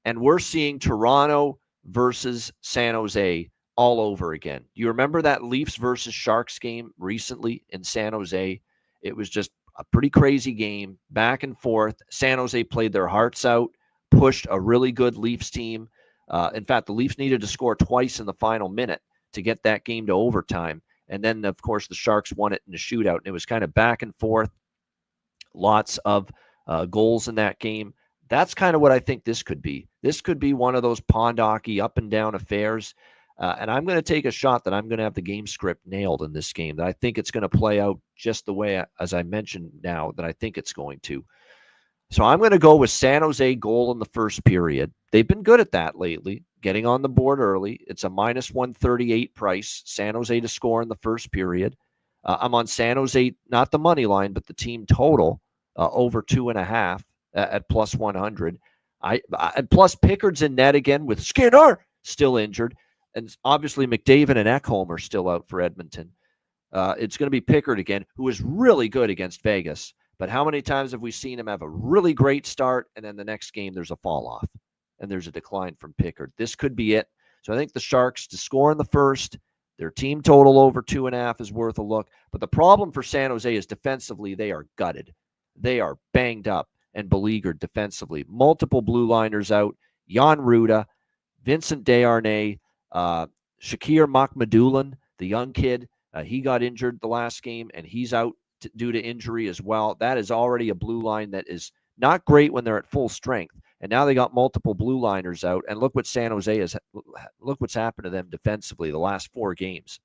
and we're seeing Toronto versus San Jose all over again. Do you remember that Leafs versus Sharks game recently in San Jose? It was just a pretty crazy game, back and forth. San Jose played their hearts out, pushed a really good Leafs team. In fact, the Leafs needed to score twice in the final minute to get that game to overtime. And then, of course, the Sharks won it in a shootout. And it was kind of back and forth. Lots of goals in that game. That's kind of what I think this could be. This could be one of those pond hockey up and down affairs. And I'm going to take a shot that I'm going to have the game script nailed in this game, that I think it's going to play out just the way, as I mentioned now, that I think it's going to. So I'm going to go with San Jose goal in the first period. They've been good at that lately, getting on the board early. It's a -138 price, San Jose to score in the first period. I'm on San Jose, not the money line, but the team total over 2.5 at +100. Plus Pickard's in net again with Skinner still injured. And obviously McDavid and Ekholm are still out for Edmonton. It's going to be Pickard again, who is really good against Vegas. But how many times have we seen him have a really great start, and then the next game there's a fall off and there's a decline from Pickard? This could be it. So I think the Sharks to score in the first, their team total over 2.5 is worth a look. But the problem for San Jose is defensively they are gutted. They are banged up and beleaguered defensively. Multiple blue liners out. Jan Ruda, Vincent Desharnais, Shakir Makhmadoulan, the young kid He got injured the last game, and he's out due to injury as well. That is already a blue line that is not great when they're at full strength. And now they got multiple blue liners out. And look what San Jose is. Look what's happened to them defensively the last 4 games.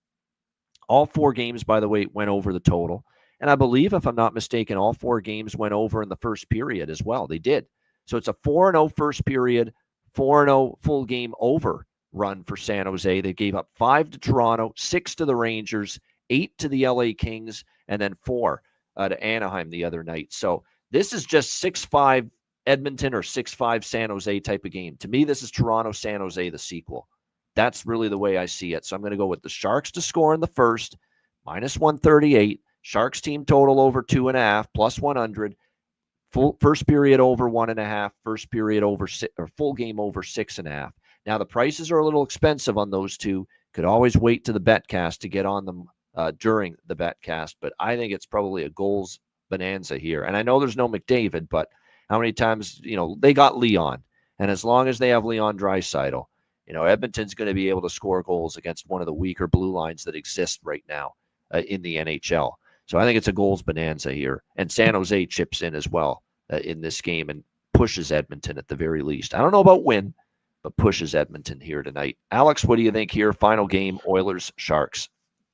All 4 games, by the way, went over the total. And I believe, if I'm not mistaken, all 4 games went over in the first period as well. They did. So it's a 4-0 first period, 4-0 full game over run for San Jose. They gave up 5 to Toronto, 6 to the Rangers, 8 to the LA Kings, and then 4 to Anaheim the other night. So this is just 6-5 Edmonton or 6-5 San Jose type of game. To me, this is Toronto, San Jose, the sequel. That's really the way I see it. So I'm going to go with the Sharks to score in the first, -138. Sharks team total over 2.5, +100. Full first period over 1.5, first period over 6, or full game over 6.5. Now the prices are a little expensive on those two. Could always wait to the betcast to get on them during the betcast, but I think it's probably a goals bonanza here. And I know there's no McDavid, but how many times, they got Leon, and as long as they have Leon Draisaitl, Edmonton's going to be able to score goals against one of the weaker blue lines that exist right now in the NHL. So I think it's a goals bonanza here, and San Jose chips in as well in this game and pushes Edmonton at the very least. I don't know about win, but pushes Edmonton here tonight. Alex, what do you think here? Final game, Oilers, Sharks.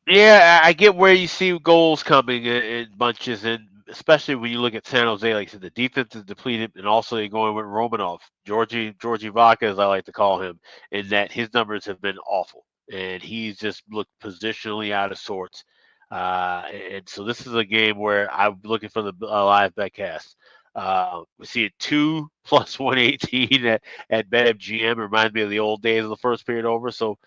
Yeah, I get where you see goals coming in bunches, and especially when you look at San Jose, like I said, the defense is depleted, and also you're going with Romanov, Georgie Vaca, as I like to call him, in that his numbers have been awful, and he's just looked positionally out of sorts. And so this is a game where I'm looking for the live betcast. We see it 2 +118 at BetMGM. Reminds me of the old days of the first period over. So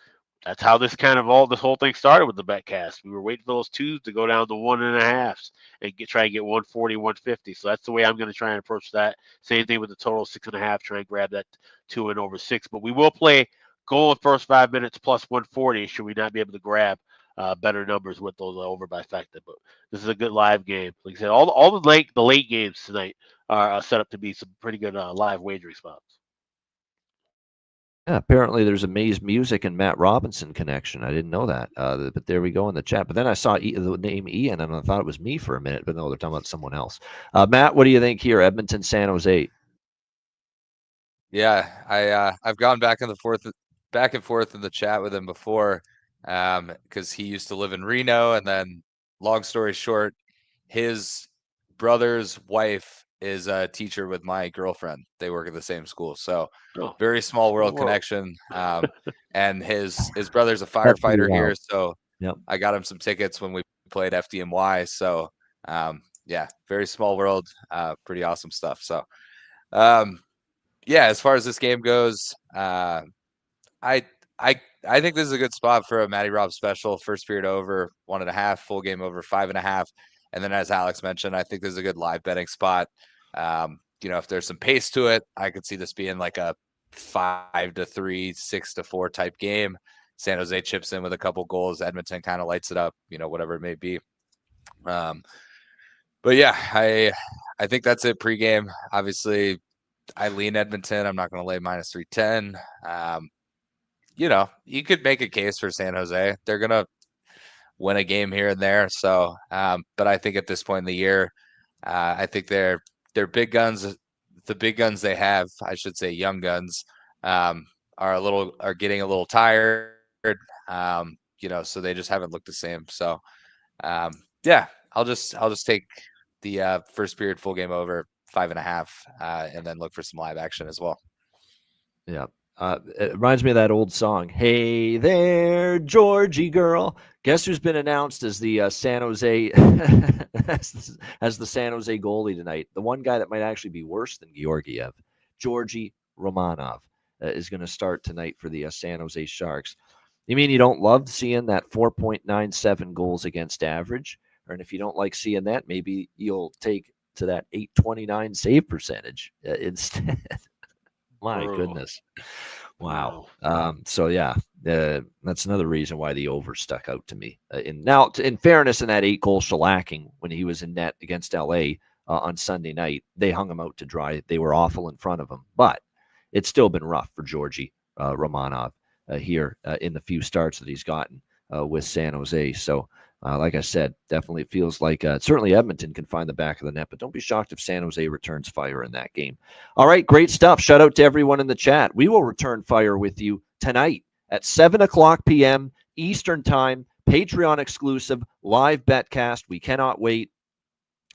that's how this whole thing started with the betcast. We were waiting for those 2s to go down to 1.5s and try and get 140, 150. So that's the way I'm going to try and approach that. Same thing with the total 6.5. Try and grab that 2 and over 6. But we will play goal in first 5 minutes +140. Should we not be able to grab better numbers with those over by factor? But this is a good live game. Like I said, all the late games tonight are set up to be some pretty good live wagering spots. Yeah, apparently there's a Maze Music and Matt Robinson connection. I didn't know that, but there we go in the chat. But then I saw the name Ian, and I thought it was me for a minute, but no, they're talking about someone else. Matt, what do you think here? Edmonton, San Jose. Yeah, I've gone back and forth in the chat with him before, because he used to live in Reno, and then, long story short, his brother's wife is a teacher with my girlfriend. They work at the same school, so very small world connection. And his brother's a firefighter here, so yep. I got him some tickets when we played FDNY. So yeah, very small world, pretty awesome stuff. So yeah, as far as this game goes, I think this is a good spot for a Matty Rob special. First period over 1.5, full game over 5.5. And then, as Alex mentioned, I think this is a good live betting spot. If there's some pace to it, I could see this being like a 5-3, 6-4 type game. San Jose chips in with a couple goals. Edmonton kind of lights it up, whatever it may be. But yeah, I think that's it pregame. Obviously, I lean Edmonton. I'm not going to lay -310. You could make a case for San Jose. They're going to win a game here and there. So, but I think at this point in the year, I think they're big guns. The big guns they have, I should say, young guns, are getting a little tired. So they just haven't looked the same. So, yeah, I'll just take the first period full game over 5.5, and then look for some live action as well. Yeah. It reminds me of that old song, "Hey there, Georgie girl." Guess who's been announced as the San Jose as the San Jose goalie tonight? The one guy that might actually be worse than Georgiev, Georgi Romanov, is going to start tonight for the San Jose Sharks. You mean you don't love seeing that 4.97 goals against average? And if you don't like seeing that, maybe you'll take to that .829 save percentage instead. My goodness. Wow. So yeah, that's another reason why the over stuck out to me. In fairness, in that 8-goal shellacking when he was in net against LA on Sunday night, they hung him out to dry. They were awful in front of him, but it's still been rough for Georgi Romanov here in the few starts that he's gotten with San Jose. So Like I said, definitely it feels like certainly Edmonton can find the back of the net, but don't be shocked if San Jose returns fire in that game. All right, great stuff. Shout out to everyone in the chat. We will return fire with you tonight at 7 o'clock p.m. Eastern Time, Patreon exclusive, live betcast. We cannot wait.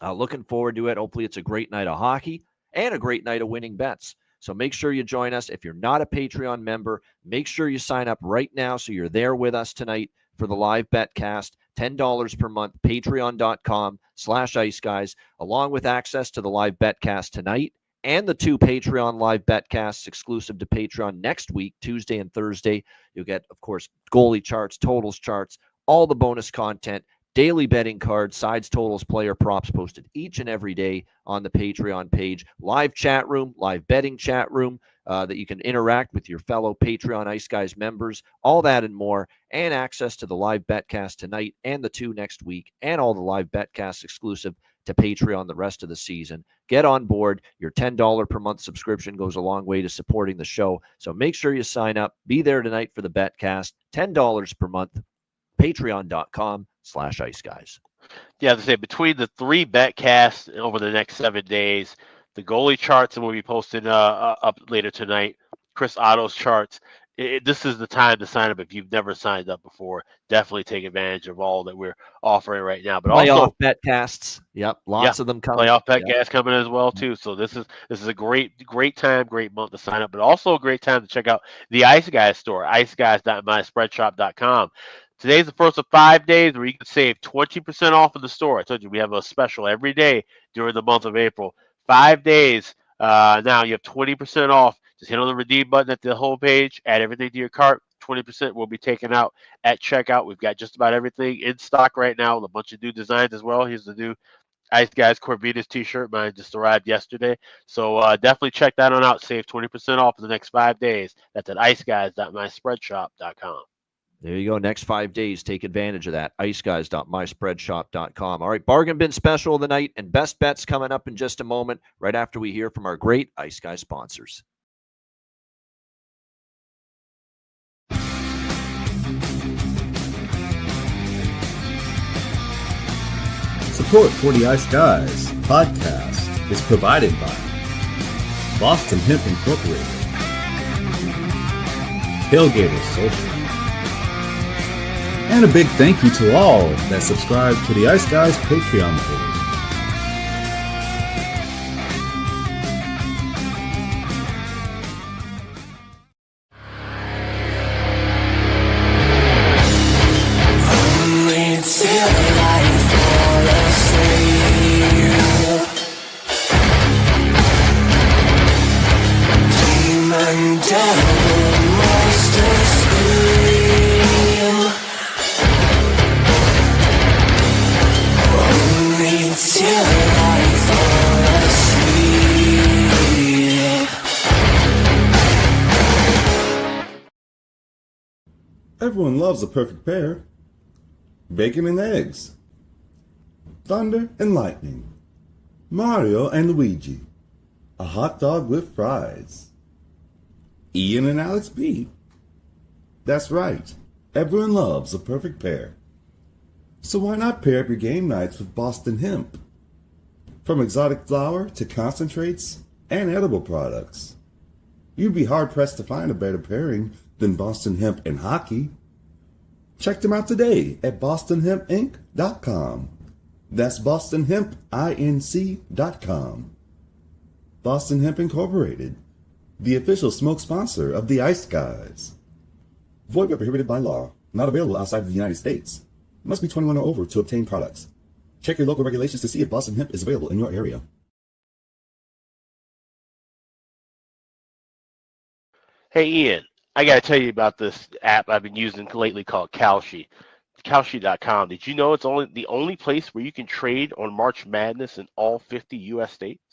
Looking forward to it. Hopefully it's a great night of hockey and a great night of winning bets. So make sure you join us. If you're not a Patreon member, make sure you sign up right now so you're there with us tonight for the live betcast. $10 per month, patreon.com/iceguys, along with access to the live betcast tonight and the 2 Patreon live betcasts exclusive to Patreon next week, Tuesday and Thursday. You'll get, of course, goalie charts, totals charts, all the bonus content, daily betting cards, sides, totals, player props posted each and every day on the Patreon page. Live chat room, live betting chat room that you can interact with your fellow Patreon Ice Guys members, all that and more, and access to the live betcast tonight and the 2 next week, and all the live betcasts exclusive to Patreon the rest of the season. Get on board. Your $10 per month subscription goes a long way to supporting the show. So make sure you sign up. Be there tonight for the betcast. $10 per month. Patreon.com/iceguys. Yeah, as I say, between the 3 betcasts over the next 7 days, the goalie charts that will be posted up later tonight, Chris Otto's charts. This is the time to sign up if you've never signed up before. Definitely take advantage of all that we're offering right now. But playoff also betcasts. Yep, lots of them coming. Playoff betcasts coming as well too. So this is a great time, great month to sign up, but also a great time to check out the Ice Guys store, iceguys.myspreadshop.com. Today's the first of 5 days where you can save 20% off in the store. I told you we have a special every day during the month of April. 5 days. Now you have 20% off. Just hit on the redeem button at the homepage, add everything to your cart. 20% will be taken out at checkout. We've got just about everything in stock right now with a bunch of new designs as well. Here's the new Ice Guys Corvitas t-shirt. Mine just arrived yesterday. So definitely check that one out. Save 20% off for the next 5 days. That's at iceguys.myspreadshop.com. There you go. Next 5 days, take advantage of that. iceguys.myspreadshop.com. All right, bargain bin special of the night and best bets coming up in just a moment, right after we hear from our great Ice Guys sponsors. Support for the Ice Guys podcast is provided by Boston Hemp Incorporated, Tailgaters Social, and a big thank you to all that subscribe to the Ice Guys Patreon page. Everyone loves a perfect pair. Bacon and eggs. Thunder and lightning. Mario and Luigi. A hot dog with fries. Ian and Alex B. That's right. Everyone loves a perfect pair. So why not pair up your game nights with Boston Hemp? From exotic flower to concentrates and edible products. You'd be hard-pressed to find a better pairing than Boston Hemp and hockey. Check them out today at bostonhempinc.com. That's bostonhempinc.com. Boston Hemp Incorporated, the official smoke sponsor of the Ice Guys. Void where prohibited by law. Not available outside of the United States. Must be 21 or over to obtain products. Check your local regulations to see if Boston Hemp is available in your area. Hey, Ian, I got to tell you about this app I've been using lately called Kalshi. Kalshi.com. Did you know it's the only place where you can trade on March Madness in all 50 U.S. states?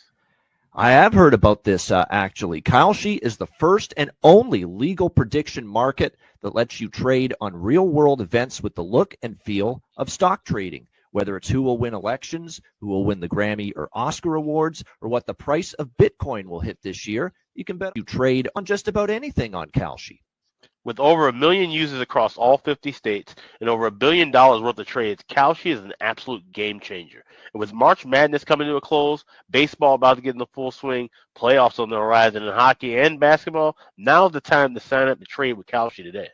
I have heard about this, actually. Kalshi is the first and only legal prediction market that lets you trade on real-world events with the look and feel of stock trading, whether it's who will win elections, who will win the Grammy or Oscar awards, or what the price of Bitcoin will hit this year. You can bet you trade on just about anything on Kalshi. With over 1 million users across all 50 states and over $1 billion worth of trades, Kalshi is an absolute game changer. And with March Madness coming to a close, baseball about to get in the full swing, playoffs on the horizon in hockey and basketball, now's the time to sign up to trade with Kalshi today.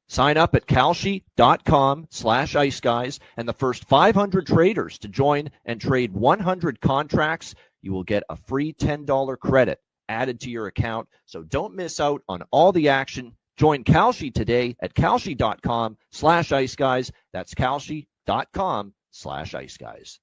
Sign up at kalshi.com/iceguys, and the first 500 traders to join and trade 100 contracts, you will get a free $10 credit added to your account. So don't miss out on all the action. Join Kalshi today at kalshi.com/iceguys. That's kalshi.com/iceguys.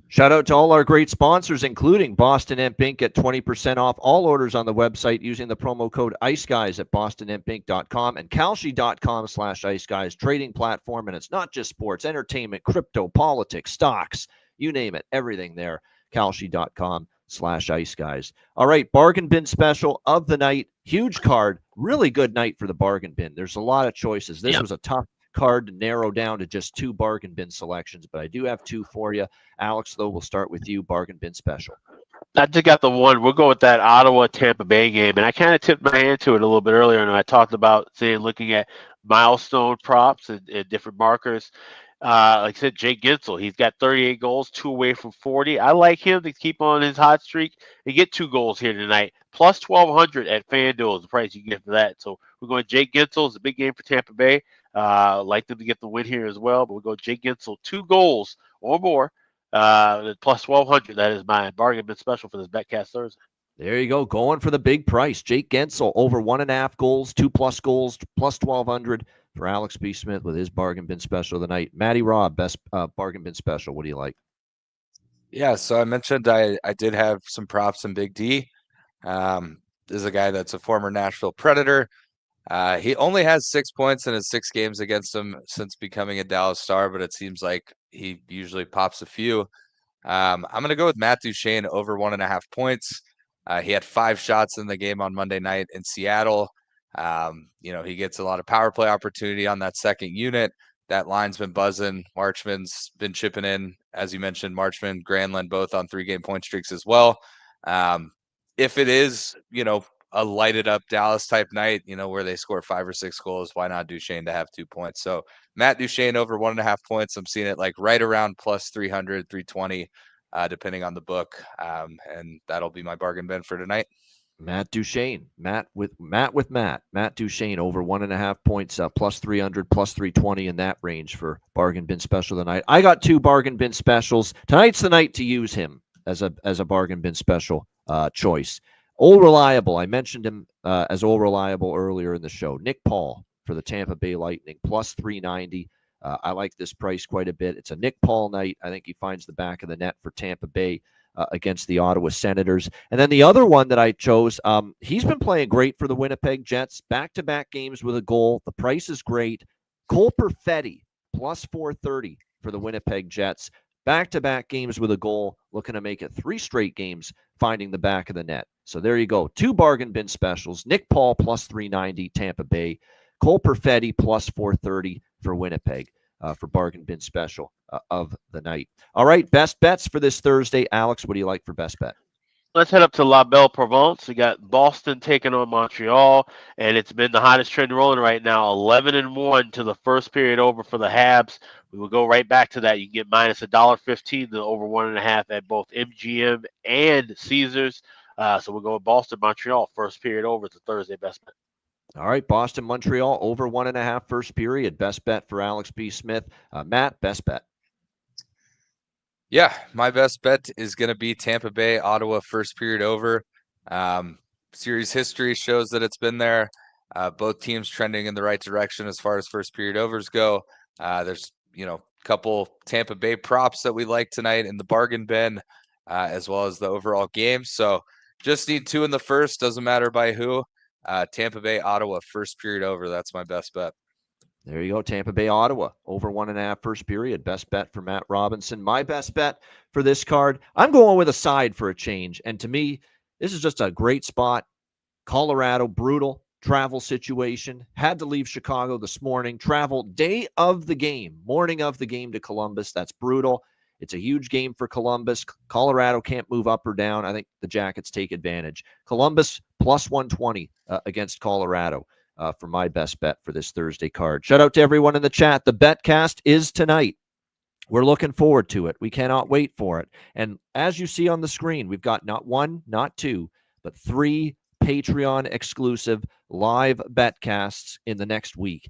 Shout out to all our great sponsors, including Boston Hemp Inc. Get 20% off all orders on the website using the promo code IceGuys at bostonhempinc.com and kalshi.com/IceGuys trading platform. And it's not just sports, entertainment, crypto, politics, stocks, you name it, everything there. kalshi.com/IceGuys. All right, bargain bin special of the night. Huge card. Really good night for the bargain bin. There's a lot of choices. This was a tough card to narrow down to just 2 bargain bin selections, but I do have 2 for you. Alex, though, we'll start with you. Bargain bin special. I just got the one. We'll go with that Ottawa-Tampa Bay game, and I kind of tipped my hand to it a little bit earlier, and I talked about looking at milestone props and different markers. Like I said, Jake Gensel, he's got 38 goals, 2 away from 40. I like him to keep on his hot streak and get 2 goals here tonight. Plus 1,200 at FanDuel is the price you get for that. So we're going Jake Gensel. It's a big game for Tampa Bay. Like them to get the win here as well, but we'll go Jake Gensel, 2 goals or more. Plus 1,200. That is my bargain bin special for this Betcast Thursday. There you go. Going for the big price. Jake Gensel, over 1.5 goals, 2+ goals, plus 1,200 for Alex B. Smith with his bargain bin special of the night. Matty Robb, best bargain bin special. What do you like? Yeah, so I mentioned I did have some props in Big D. This is a guy that's a former Nashville Predator. He only has 6 points in his 6 games against him since becoming a Dallas Star, but it seems like he usually pops a few. I'm going to go with Matt Duchene over 1.5 points. He had 5 shots in the game on Monday night in Seattle. He gets a lot of power play opportunity on that second unit. That line's been buzzing. Marchman's been chipping in. As you mentioned, Marchman, Granlund, both on 3-game point streaks as well. If it is, a lighted up Dallas type night, where they score 5 or 6 goals, why not Duchene to have 2 points? So Matt Duchene over 1.5 points. I'm seeing it like right around plus 300, 320, depending on the book. And that'll be my bargain bin for tonight. Matt Duchene, Matt Duchene over 1.5 points, plus 300, plus 320 in that range for bargain bin special tonight. I got 2 bargain bin specials. Tonight's the night to use him as a bargain bin special choice. All Reliable, I mentioned him as All Reliable earlier in the show. Nick Paul for the Tampa Bay Lightning, plus 390. I like this price quite a bit. It's a Nick Paul night. I think he finds the back of the net for Tampa Bay against the Ottawa Senators. And then the other one that I chose, he's been playing great for the Winnipeg Jets. Back-to-back games with a goal. The price is great. Cole Perfetti, plus 430 for the Winnipeg Jets. Back-to-back games with a goal, looking to make it 3 straight games, finding the back of the net. So there you go. 2 bargain bin specials. Nick Paul, plus 390, Tampa Bay. Cole Perfetti, plus 430 for Winnipeg for bargain bin special of the night. All right, best bets for this Thursday. Alex, what do you like for best bet? Let's head up to La Belle Provence. We got Boston taking on Montreal, and it's been the hottest trend rolling right now. 11-1 to the first period over for the Habs. We will go right back to that. You can get minus $1.15 to over 1.5 at both MGM and Caesars. So we'll go with Boston, Montreal, first period over. It's a Thursday best bet. All right, Boston, Montreal, over 1.5 first period. Best bet for Alex B. Smith. Matt, best bet. Yeah, my best bet is going to be Tampa Bay, Ottawa, first period over. Series history shows that it's been there. Both teams trending in the right direction as far as first period overs go. There's, a couple Tampa Bay props that we like tonight in the bargain bin, as well as the overall game. So just need 2 in the first, doesn't matter by who. Tampa Bay, Ottawa, first period over. That's my best bet. There you go. Tampa Bay, Ottawa, over 1.5 first period. Best bet for Matt Robinson. My best bet for this card, I'm going with a side for a change. And to me, this is just a great spot. Colorado, brutal travel situation. Had to leave Chicago this morning. Travel day of the game, morning of the game to Columbus. That's brutal. It's a huge game for Columbus. Colorado can't move up or down. I think the Jackets take advantage. Columbus plus 120 against Colorado for my best bet for this Thursday card. Shout out to everyone in the chat. The Betcast is tonight. We're looking forward to it. We cannot wait for it. And as you see on the screen, we've got not one, not two, but 3 Patreon exclusive live betcasts in the next week.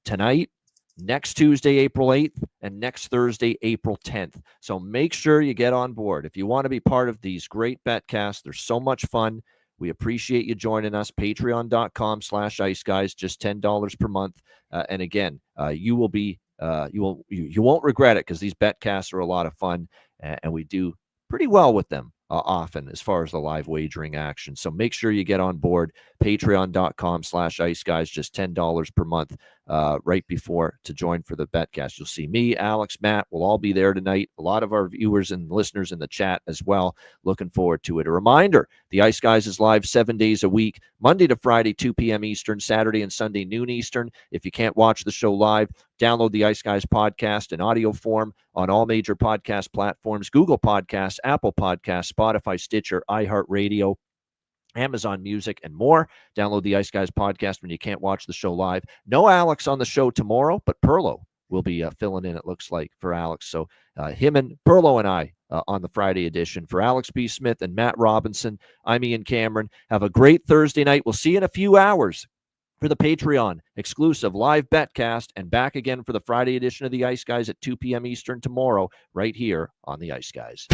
Tonight, next Tuesday, April 8th, and next Thursday, April 10th. So make sure you get on board. If you want to be part of these great betcasts, they're so much fun. We appreciate you joining us. Patreon.com/IceGuys, just $10 per month. And again, you won't regret it, because these betcasts are a lot of fun, and we do pretty well with them often as far as the live wagering action. So make sure you get on board. Patreon.com/IceGuys, just $10 per month right before to join for the betcast. You'll see me, Alex, Matt. We'll all be there tonight. A lot of our viewers and listeners in the chat as well. Looking forward to it. A reminder, the Ice Guys is live 7 days a week, Monday to Friday, 2 p.m. Eastern, Saturday and Sunday, noon Eastern. If you can't watch the show live, download the Ice Guys podcast in audio form on all major podcast platforms: Google Podcasts, Apple Podcasts, Spotify, Stitcher, iHeartRadio, Amazon Music, and more. Download the Ice Guys podcast when you can't watch the show live. No Alex on the show tomorrow, but Perlo will be filling in, it looks like, for Alex. So him and Perlo and I on the Friday edition. For Alex B. Smith and Matt Robinson, I'm Ian Cameron. Have a great Thursday night. We'll see you in a few hours for the Patreon exclusive live betcast, and back again for the Friday edition of the Ice Guys at 2 p.m. Eastern tomorrow, right here on the Ice Guys.